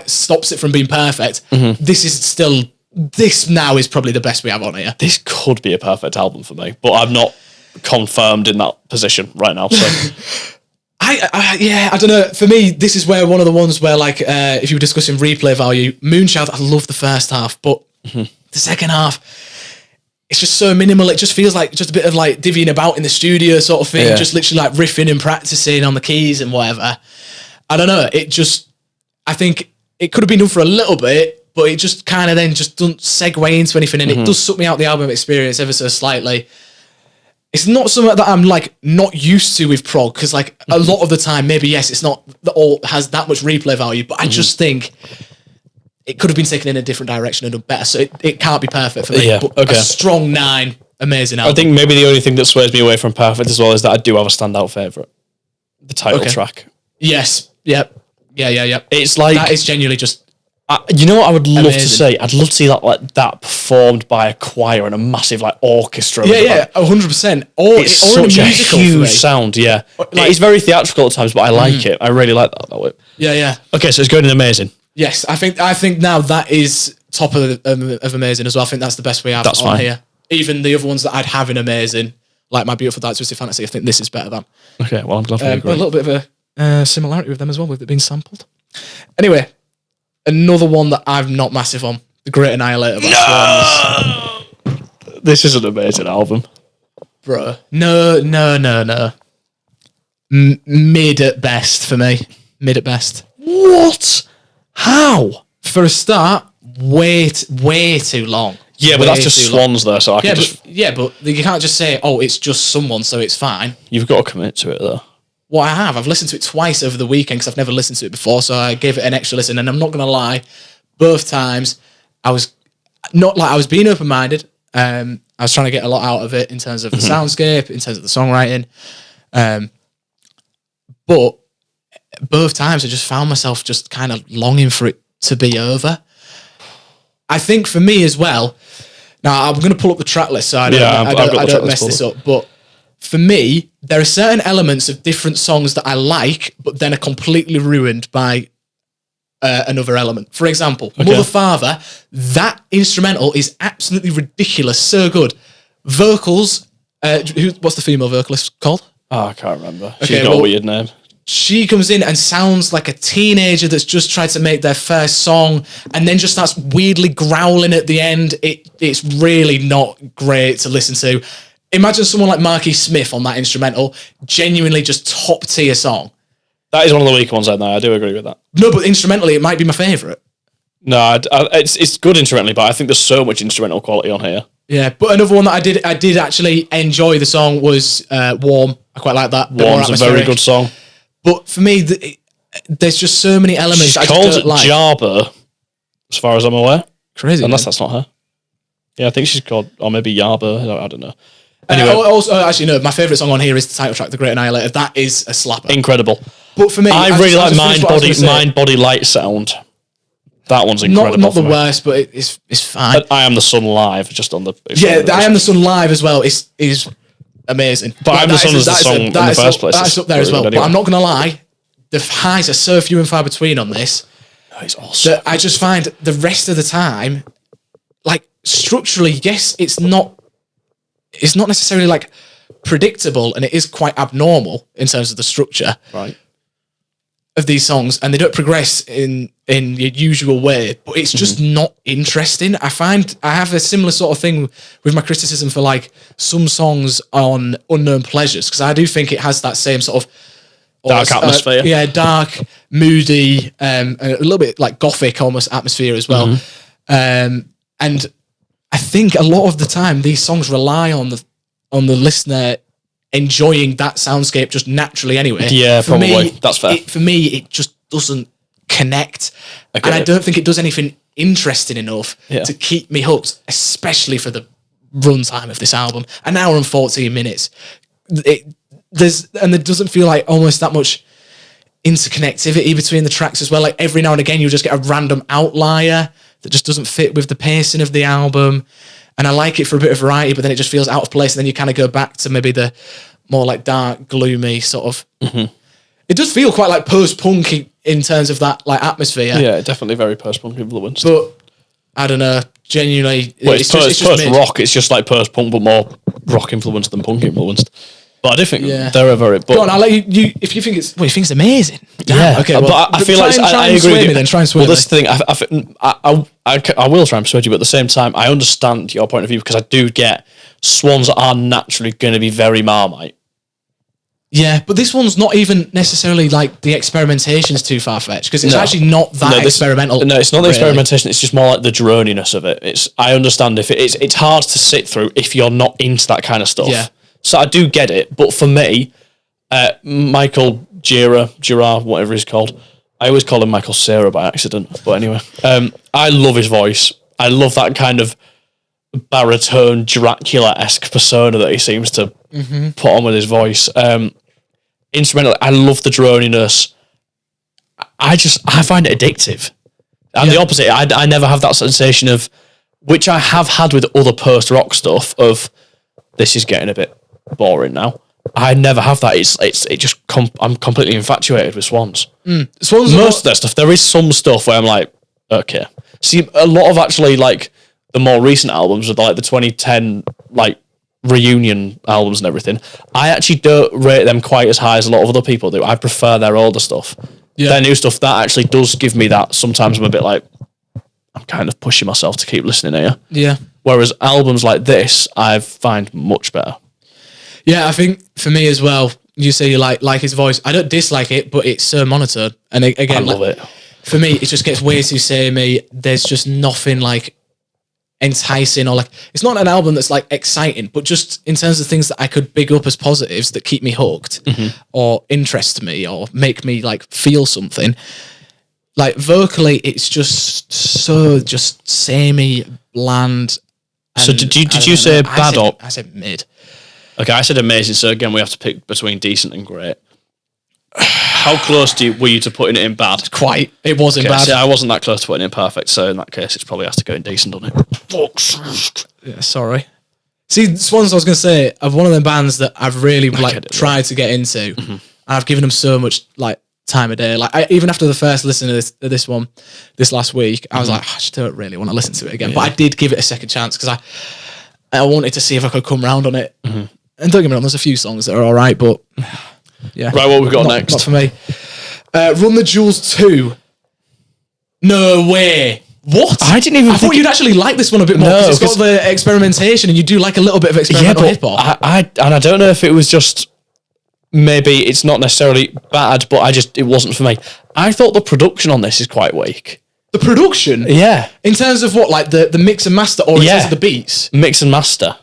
stops it from being perfect, this now is probably the best we have on here. This could be a perfect album for me, but I'm not confirmed in that position right now. So. I don't know. For me, this is where one of the ones where, like, if you were discussing replay value, Moonchild, I love the first half, but the second half, it's just so minimal. It just feels like just a bit of like divvying about in the studio sort of thing, just literally like riffing and practicing on the keys and whatever. I don't know. I think it could have been done for a little bit, but it just kind of then just doesn't segue into anything, and it does suck me out the album experience ever so slightly. It's not something that I'm like not used to with prog, because like a lot of the time, maybe yes, it's not all has that much replay value, but I just think it could have been taken in a different direction and done better. So it can't be perfect for me. Yeah, but a strong 9, amazing album. I think maybe the only thing that sways me away from perfect as well is that I do have a standout favourite, the title track. Yes. Yep. Yeah. It's like that is genuinely just. You know what I would love to see? I'd love to see that performed by a choir and a massive like orchestra. Yeah, 100%. It's such a huge sound. Yeah, like, it is very theatrical at times, but I like it. I really like that way. Yeah. Okay, so it's going in amazing. Yes, I think now that is top of amazing as well. I think that's the best we have on here. Even the other ones that I'd have in amazing, like My Beautiful Dark Twisted Fantasy, I think this is better than. Okay, well I'm glad we agree. A little bit of a similarity with them as well, with it being sampled. Anyway. Another one that I'm not massive on, The Great Annihilator by Swans. This is an amazing album. Bro. No. Mid at best for me. Mid at best. What? How? For a start, way too long. Yeah, but that's just Swans though, so I can but you can't just say, oh, it's just someone, so it's fine. You've got to commit to it though. Well, I've listened to it twice over the weekend because I've never listened to it before, so I gave it an extra listen, and I'm not going to lie, both times I was being open-minded. I was trying to get a lot out of it in terms of the soundscape, in terms of the songwriting, but both times I just found myself just kind of longing for it to be over. I think for me as well, now I'm going to pull up the track list so I don't mess this up, but for me, there are certain elements of different songs that I like, but then are completely ruined by another element. For example, Mother Father, that instrumental is absolutely ridiculous, so good. Vocals, what's the female vocalist called? Oh, I can't remember. She's got a weird name. She comes in and sounds like a teenager that's just tried to make their first song and then just starts weirdly growling at the end. It's really not great to listen to. Imagine someone like Marky Smith on that instrumental, genuinely just top tier song. That is one of the weak ones I know. I do agree with that. No, but instrumentally, it might be my favourite. No, it's good instrumentally, but I think there's so much instrumental quality on here. Yeah, but another one that I did actually enjoy the song was Warm. I quite like that. Warm's a very good song. But for me, there's just so many elements. She's called Jarber, as far as I'm aware. Crazy. Unless that's not her. Yeah, I think she's called, or maybe Yarber. I don't know. Anyway, actually, no. My favourite song on here is the title track, "The Great Annihilator." That is a slapper. Incredible. But for me, I really like Mind Body Light Sound. That one's incredible. Not the worst, but it's fine. I Am the Sun live, just on the I Am the Sun live as well. Is amazing. But I Am the Sun is the song in the first place. That's up there as well. But I'm not gonna lie, the highs are so few and far between on this. It's awesome. That I just find the rest of the time, like structurally, yes, it's not necessarily like predictable, and it is quite abnormal in terms of the structure of these songs, and they don't progress in the usual way, but it's just not interesting. I find I have a similar sort of thing with my criticism for like some songs on Unknown Pleasures, because I do think it has that same sort of dark atmosphere. Dark, moody, a little bit like gothic almost atmosphere as well. And I think a lot of the time these songs rely on the listener enjoying that soundscape just naturally anyway. Yeah, probably. That's fair. For me, it just doesn't connect. And I don't think it does anything interesting enough to keep me hooked, especially for the runtime of this album. An hour and 14 minutes. There doesn't feel like almost that much interconnectivity between the tracks as well. Like every now and again, you'll just get a random outlier that just doesn't fit with the pacing of the album. And I like it for a bit of variety, but then it just feels out of place. And then you kind of go back to maybe the more like dark, gloomy sort of. Mm-hmm. It does feel quite like post-punk in terms of that like atmosphere. Yeah, definitely very post-punk influenced. But I don't know, genuinely. Well, it's post-rock. It's just like post-punk, but more rock influenced than punk influenced. But I do think they're a very... Go on, I'll let you... If you think it's... Well, you think it's amazing. Yeah. Okay, well, but I feel like... I agree with you. Then try and sway me. Well, this thing... I will try and persuade you, but at the same time, I understand your point of view because I do get Swans are naturally going to be very Marmite. Yeah, but this one's not even necessarily like the experimentation's too far-fetched because it's actually not that experimental. No, it's not the experimentation. It's just more like the droniness of it. I understand if it's hard to sit through if you're not into that kind of stuff. Yeah. So I do get it, but for me, Michael Gira, whatever he's called, I always call him Michael Cera by accident. But anyway, I love his voice. I love that kind of baritone Dracula-esque persona that he seems to put on with his voice. Instrumental, I love the droniness. I find it addictive. And the opposite, I never have that sensation of, which I have had with other post-rock stuff, of this is getting a bit boring now. I never have that. I'm completely infatuated with Swans. Swans most of that stuff, there is some stuff where I'm like, okay. See, a lot of actually like the more recent albums of like the 2010 like reunion albums and everything, I actually don't rate them quite as high as a lot of other people do. I prefer their older stuff. Yeah. Their new stuff, that actually does give me that. Sometimes I'm a bit like, I'm kind of pushing myself to keep listening here. Yeah. Whereas albums like this, I find much better. Yeah, I think for me as well, you say you like his voice. I don't dislike it, but it's so monotone. And again, I love it. For me, it just gets way too samey. There's just nothing like enticing or like, it's not an album that's like exciting, but just in terms of things that I could big up as positives that keep me hooked or interest me or make me like feel something. Like vocally, it's just so just samey, bland. So did you say bad or? I said mid. Okay, I said amazing. So again, we have to pick between decent and great. How close were you to putting it in bad? Quite. It wasn't bad. See, I wasn't that close to putting it in perfect. So in that case, it probably has to go in decent, doesn't it? Yeah, sorry. See, Swans, I was going to say, of one of them bands that I've really tried to get into, and I've given them so much like time of day. Like even after the first listen to this one, this last week, I was like, I just don't really want to listen to it again. Yeah. But I did give it a second chance because I wanted to see if I could come round on it. And don't get me wrong, there's a few songs that are all right, but yeah. Right, what we've got next? Not for me. Run the Jewels 2. No way. What? I thought you'd actually like this one a bit more because it's got the experimentation and you do like a little bit of experimental hip-hop. I don't know if it was just, maybe it's not necessarily bad, but it wasn't for me. I thought the production on this is quite weak. The production? Yeah. In terms of what, like the mix and master or in terms of the beats? Mix and master.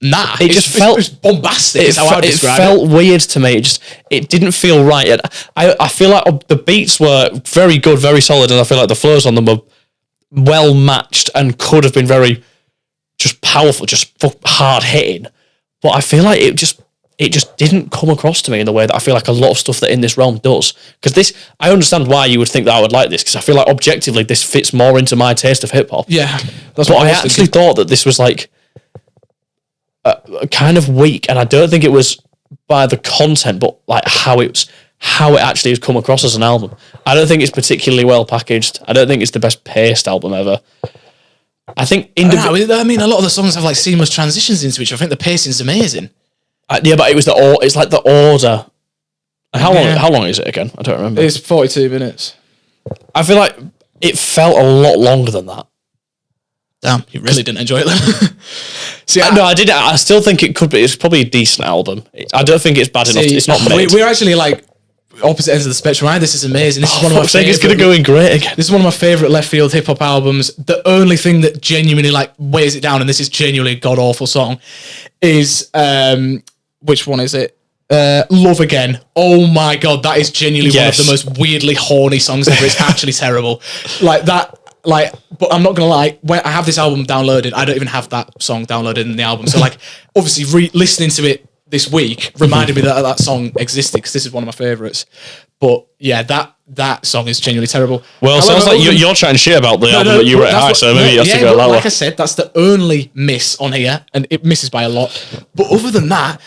Nah, it just felt bombastic. It felt weird to me. It didn't feel right. I feel like the beats were very good, very solid, and I feel like the flows on them were well matched and could have been very just powerful, just hard hitting. But I feel like it just didn't come across to me in the way that I feel like a lot of stuff that in this realm does. Because I understand why you would think that I would like this, because I feel like objectively this fits more into my taste of hip hop. Yeah, that's what I actually thought, that this was like kind of weak, and I don't think it was by the content, but like how it actually has come across as an album. I don't think it's particularly well packaged. I don't think it's the best paced album ever. I think I mean, a lot of the songs have like seamless transitions into each. I think the pacing's amazing. Yeah, but it's like the order. How long is it again? I don't remember. It's 42 minutes. I feel like it felt a lot longer than that. Damn, you really didn't enjoy it then. See, no, I did. I still think it could be. It's probably a decent album. I don't think it's bad enough. It's not mid. We're actually like opposite ends of the spectrum. This is amazing. This is one of my favorite. It's going to go in great again. This is one of my favorite left field hip hop albums. The only thing that genuinely like weighs it down, and this is genuinely a god awful song, is which one is it? Love Again. Oh my god, that is genuinely one of Yes. the most weirdly horny songs ever. It's actually terrible. Like that. Like, but I'm not gonna lie. When I have this album downloaded, I don't even have that song downloaded in the album. So like, obviously, listening to it this week reminded me that that song existed because this is one of my favorites. But yeah, that song is genuinely terrible. Well, However, sounds like you're trying shit about the album that you rate high, so maybe you have to go but lower. like I said, that's the only miss on here, and it misses by a lot. But other than that,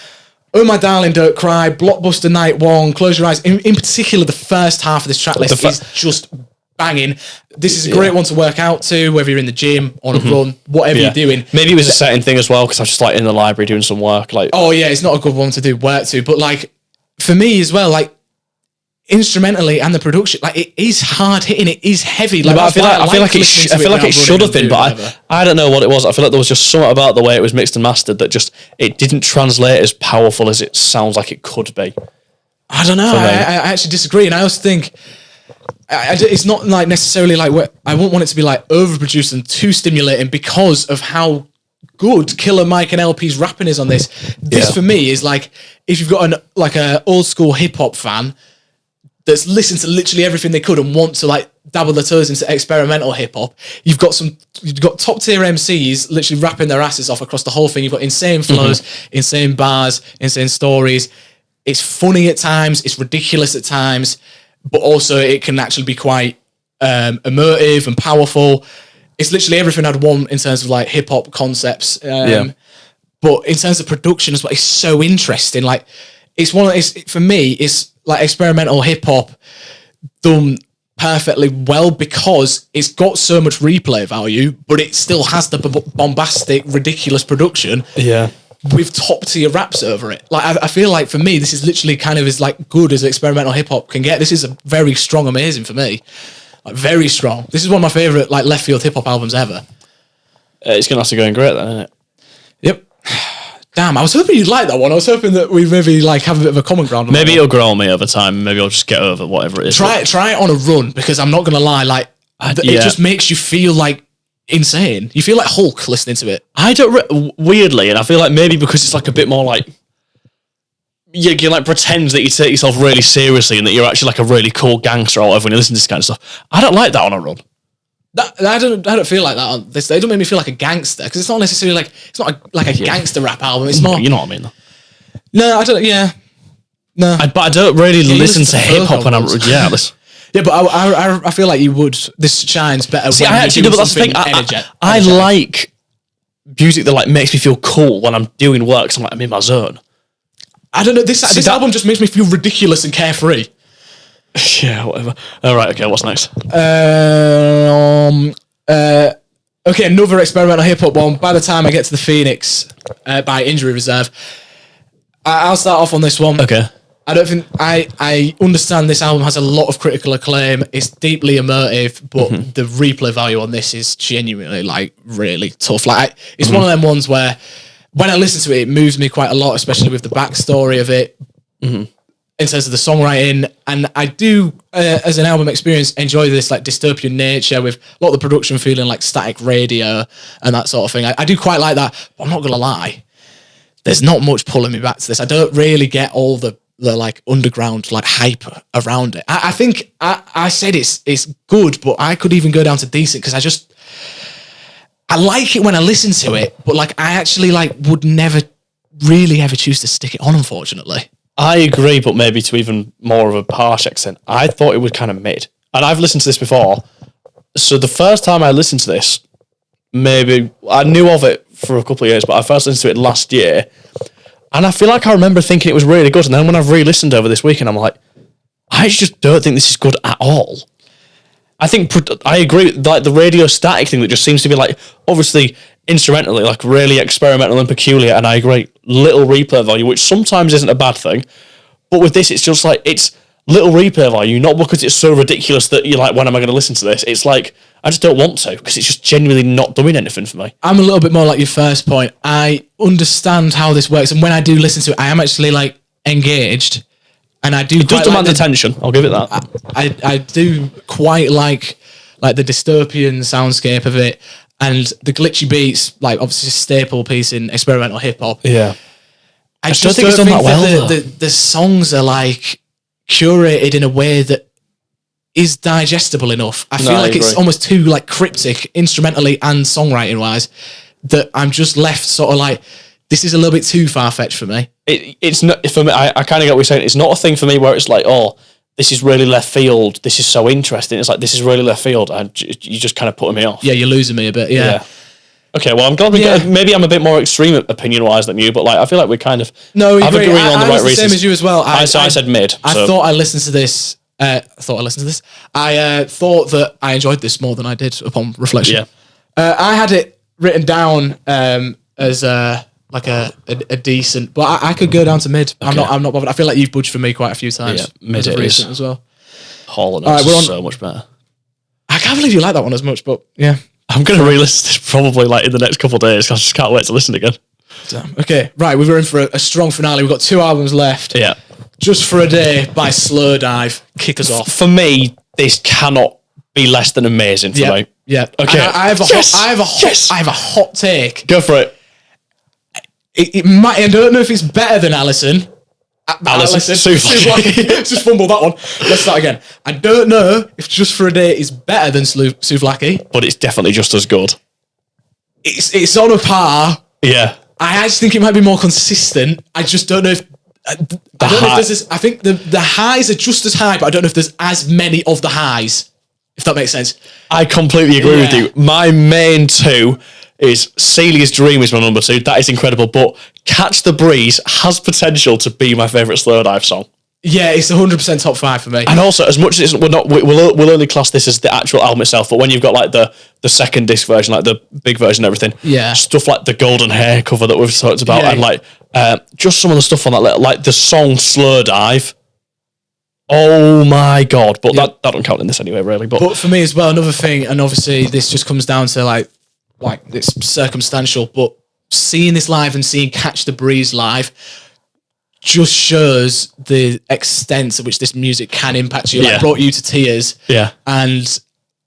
Oh My Darling, Don't Cry, Blockbuster Night One, Close Your Eyes. In particular, the first half of this track list is just banging. This is a great one to work out to, whether you're in the gym, on a run, whatever you're doing. Maybe it was a setting thing as well, because I was just like in the library doing some work. Like, oh yeah, it's not a good one to do work to, but like for me as well, like instrumentally and the production, like it is hard hitting, it is heavy. Like, but I feel like it should have been, but whatever. I don't know what it was. I feel like there was just something about the way it was mixed and mastered that just it didn't translate as powerful as it sounds like it could be. I don't know. I actually disagree, and I also think it's not like necessarily like I wouldn't want it to be like overproduced and too stimulating because of how good Killer Mike and LP's rapping is on this. This for me is like if you've got a old school hip hop fan that's listened to literally everything they could and want to like dabble their toes into experimental hip hop. You've got top tier MCs literally rapping their asses off across the whole thing. You've got insane flows, insane bars, insane stories. It's funny at times, it's ridiculous at times, but also it can actually be quite emotive and powerful. It's literally everything I'd want in terms of like hip hop concepts. But in terms of production as well, it's so interesting. Like for me, it's like experimental hip hop done perfectly well because it's got so much replay value, but it still has the bombastic, ridiculous production. Yeah. With top tier raps over it. Like I feel like for me, this is literally kind of as like good as experimental hip hop can get. This is a very strong, amazing for me. Like very strong. This is one of my favorite like left field hip hop albums ever. It's gonna have to go in great then, isn't it? Yep. Damn, I was hoping you'd like that one. I was hoping that we maybe like have a bit of a common ground. On maybe it'll grow on me over time. Maybe I'll just get over whatever it is. Try it on a run because I'm not gonna lie. Like it just makes you feel like insane. You feel like Hulk listening to it. I don't weirdly, and I feel like maybe because it's like a bit more like you like pretend that you take yourself really seriously and that you're actually like a really cool gangster or whatever when you listen to this kind of stuff. I don't like that on a run. I don't feel like that on this. They don't make me feel like a gangster because it's not necessarily like it's not like a gangster rap album. It's more. You know what I mean? Though. No, I don't. Yeah, no. But I don't really listen to hip hop when I'm. Yeah, listen. Yeah, but I feel like you would. This shines better. See, when I actually do, but that's the thing. I like music that like makes me feel cool when I'm doing work. So I'm in my zone. I don't know. This album just makes me feel ridiculous and carefree. Yeah, whatever. All right, okay. What's next? Okay, another experimental hip hop one. By the time I get to the Phoenix, by Injury Reserve, I'll start off on this one. Okay. I don't think I understand this album has a lot of critical acclaim. It's deeply emotive, but the replay value on this is genuinely like really tough. Like it's one of them ones where when I listen to it, it moves me quite a lot, especially with the backstory of it. In terms of the songwriting, and I do, as an album experience, enjoy this like dystopian nature with a lot of the production feeling like static radio and that sort of thing. I do quite like that, but I'm not gonna lie, there's not much pulling me back to this. I don't really get all the like underground like hype around it. I think I said it's good, but I could even go down to decent because I like it when I listen to it, but like I actually like would never really ever choose to stick it on, unfortunately. I agree, but maybe to even more of a harsh extent. I thought it was kind of mid. And I've listened to this before. So the first time I listened to this, maybe I knew of it for a couple of years, but I first listened to it last year. And I feel like I remember thinking it was really good. And then when I've re-listened over this weekend, I'm like, I just don't think this is good at all. I think I agree with like the radio static thing that just seems to be like, obviously instrumentally, like really experimental and peculiar. And I agree, little replay value, which sometimes isn't a bad thing. But with this, it's just like, it's little replay value, not because it's so ridiculous that you're like, when am I going to listen to this? It's like, I just don't want to because it's just genuinely not doing anything for me. I'm a little bit more like your first point. I understand how this works. And when I do listen to it, I am actually like engaged. And I do. It does demand attention. I'll give it that. I do quite like the dystopian soundscape of it and the glitchy beats, like obviously a staple piece in experimental hip hop. Yeah. I just just don't think it's done that well, the songs are like curated in a way that is digestible enough. I feel like it's almost too like cryptic instrumentally and songwriting wise that I'm just left sort of like, this is a little bit too far-fetched for me. It's not for me. I kind of get what you're saying. It's not a thing for me where it's like, oh, this is really left field. This is so interesting. It's like, this is really left field. And you just kind of putting me off. Yeah, you're losing me a bit. Yeah. Okay, well, I'm glad maybe I'm a bit more extreme opinion-wise than you, but like I feel like we kind of have agreed on the right reasons. Same as you as well. I said mid. I thought I listened to this. I thought that I enjoyed this more than I did upon reflection. Yeah. I had it written down as like a decent, but I could go down to mid. Okay. I'm not bothered. I feel like you've budged for me quite a few times. Yeah, mid it recent as well. Hall and Oates is so much better. I can't believe you like that one as much, but yeah. I'm going to re-listen this probably like in the next couple of days because I just can't wait to listen again. Damn. Okay, right, we're in for a strong finale. We've got 2 albums left. Yeah. Just for a Day by Slowdive. Kick us off. For me, this cannot be less than amazing for me. Yeah. Okay. I have a hot take. Go for it. It might. I don't know if it's better than Alison. Alison. Just fumbled that one. Let's start again. I don't know if Just for a Day is better than Souvlaki, but it's definitely just as good. It's on a par. Yeah. I actually think it might be more consistent. I just don't know if. I don't know if there's this. I think the highs are just as high, but I don't know if there's as many of the highs. If that makes sense. I completely agree with you. My main two is Celia's Dream is my number 2. That is incredible, but Catch the Breeze has potential to be my favourite Slowdive song. Yeah, it's 100% top 5 for me. And also, as much as we'll only class this as the actual album itself, but when you've got like the second disc version, like the big version and everything, stuff like the Golden Hair cover that we've talked about, and like just some of the stuff on that, like the song Slowdive. Oh my God. But that don't count in this anyway, really. But for me as well, another thing, and obviously this just comes down to like it's circumstantial, but seeing this live and seeing Catch the Breeze live just shows the extent to which this music can impact you. Like, brought you to tears. Yeah. And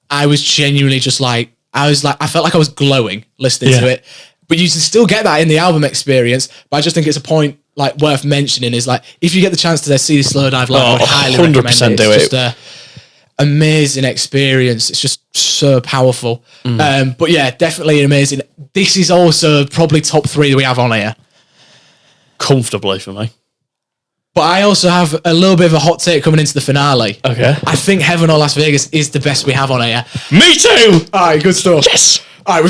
I was genuinely just like, I felt like I was glowing listening to it. But you can still get that in the album experience. But I just think it's a point like worth mentioning is like, if you get the chance to see Slowdive live, I would highly recommend it. It's just an amazing experience. It's just so powerful. But yeah, definitely amazing. This is also probably top 3 that we have on here. Comfortably for me. But I also have a little bit of a hot take coming into the finale. Okay. I think Heaven or Las Vegas is the best we have on here. Me too! Alright, good stuff. Yes! Alright,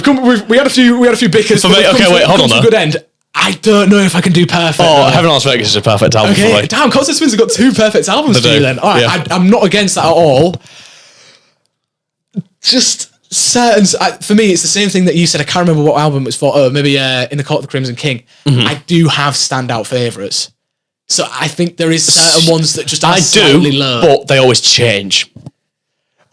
we had a few bickers. For me, okay, wait, hold on. Good end. I don't know if I can do perfect. Oh, Heaven or Las Vegas is a perfect album for me. Damn, Concert Twins have got 2 perfect albums for you then. Alright, I'm not against that at all. Just certain, for me, it's the same thing that you said. I can't remember what album it was for. Oh, maybe In the Court of the Crimson King. I do have standout favourites. So I think there is certain ones that just are slightly low. But they always change.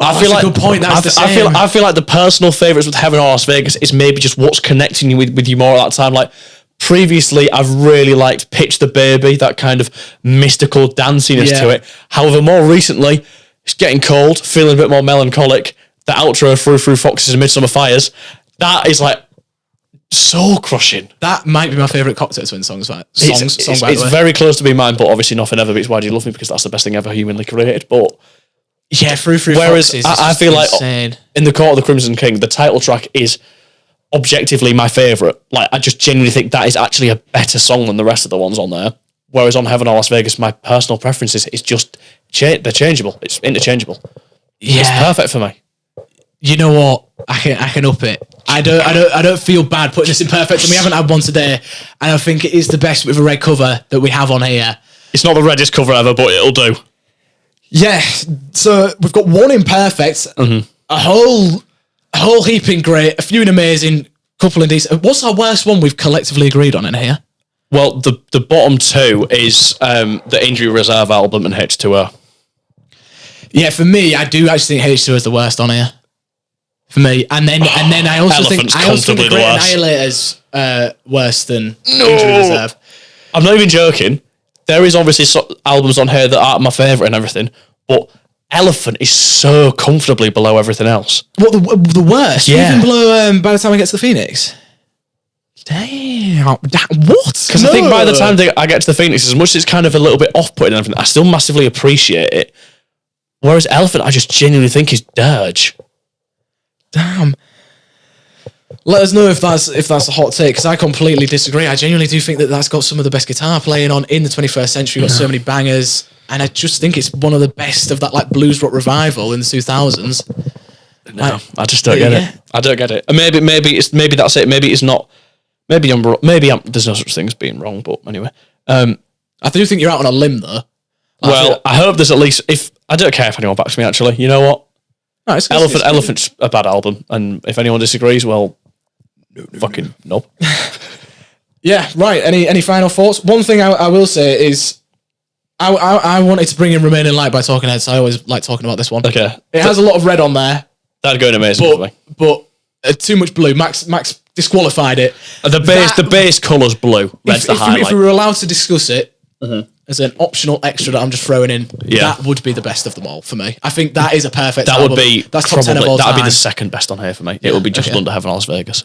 I feel like a good point. That's the same. I feel like the personal favourites with Heaven or Las Vegas is maybe just what's connecting you with you more at that time. Like previously, I've really liked Pitch the Baby, that kind of mystical danciness to it. However, more recently, it's getting cold, feeling a bit more melancholic. The outro through Foxes and Midsummer Fires, that is like so crushing. That might be my favourite Cocktail Twins songs. It's very close to being mine, but obviously Nothing Ever Beats Why Do You Love Me, because that's the best thing ever humanly created. But yeah, through whereas Foxes, I feel insane. Like In the Court of the Crimson King, the title track is objectively my favourite. Like I just genuinely think that is actually a better song than the rest of the ones on there. Whereas on Heaven or Las Vegas, my personal preferences is just they're changeable. It's interchangeable. Yeah. It's perfect for me. You know what? I can up it. I don't feel bad putting this in perfect, and we haven't had one today. And I think it is the best with a red cover that we have on here. It's not the reddest cover ever, but it'll do. Yeah. So we've got one in perfect, a whole heap in great, a few in amazing, couple in decent. What's our worst one we've collectively agreed on in here? Well, the bottom 2 is the Injury Reserve album and H2O. Yeah, for me, I do actually think H2O is the worst on here. For me, and then I also think the Great Annihilator's worse than Injury Reserve. I'm not even joking. There is obviously albums on here that aren't my favourite and everything, but Elephant is so comfortably below everything else. What the worst? Yeah. Even below By the Time I Get to the Phoenix. Damn. What? Because I think by the time I get to the Phoenix, as much as it's kind of a little bit off-putting and everything, I still massively appreciate it. Whereas Elephant, I just genuinely think is dirge. Damn. Let us know if that's a hot take, because I completely disagree. I genuinely do think that that's got some of the best guitar playing on in the 21st century. Got so many bangers, and I just think it's one of the best of that like blues rock revival in the 2000s. No, I just don't get it. I don't get it. And maybe that's it. Maybe it's not. Maybe I'm. There's no such thing as being wrong. But anyway, I do think you're out on a limb though. I hope there's at least. If I don't care if anyone backs me. Actually, you know what? No, Elephant's a bad album, and if anyone disagrees, well, fucking no. Yeah, right. Any final thoughts? One thing I will say is, I wanted to bring in Remaining Light by Talking Heads. I always like talking about this one. Okay, it has a lot of red on there. That'd go in amazing for me. But too much blue. Max disqualified it. The base colour's blue. Red's the highlight. If we were allowed to discuss it as an optional extra that I'm just throwing in, that would be the best of them all for me. I think that is a perfect album. That's top 10 of all time. That would be the second best on here for me. It would be just under Heaven or Las Vegas.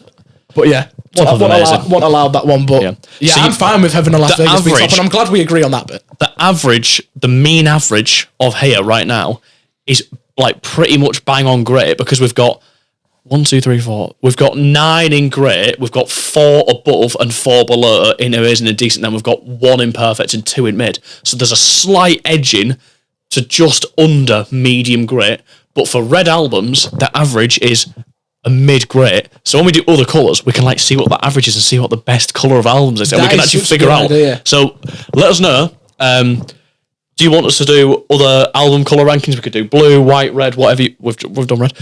But yeah, won't allow that one. But yeah, I'm fine with Heaven or Las Vegas being top, and I'm glad we agree on that bit. The mean average of here right now is like pretty much bang on great, because we've got 1, 2, 3, 4. We've got 9 in great. We've got 4 above and 4 below in amazing and decent. Then we've got 1 in perfect and 2 in mid. So there's a slight edging to just under medium great. But for red albums, the average is a mid great. So when we do other colours, we can like see what the average is and see what the best colour of albums is, and we can actually figure out. Idea. So let us know. Do you want us to do other album colour rankings? We could do blue, white, red, whatever. We've done red.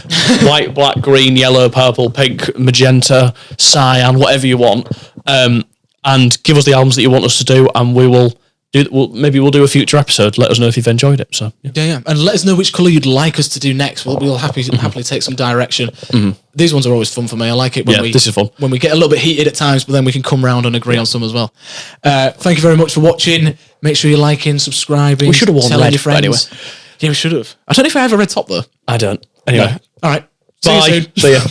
White, black, green, yellow, purple, pink, magenta, cyan, whatever you want. And give us the albums that you want us to do, and we'll do a future episode. Let us know if you've enjoyed it. So yeah. And let us know which colour you'd like us to do next. We'll happily take some direction. These ones are always fun for me. I like it this is fun. When we get a little bit heated at times, but then we can come round and agree on some as well. Thank you very much for watching. Make sure you're liking, subscribing. We should have worn red, your friends. Anyway. Yeah, we should have. I don't know if I have a red top though. I don't. Anyway. No. All right. Bye. See you soon. See ya.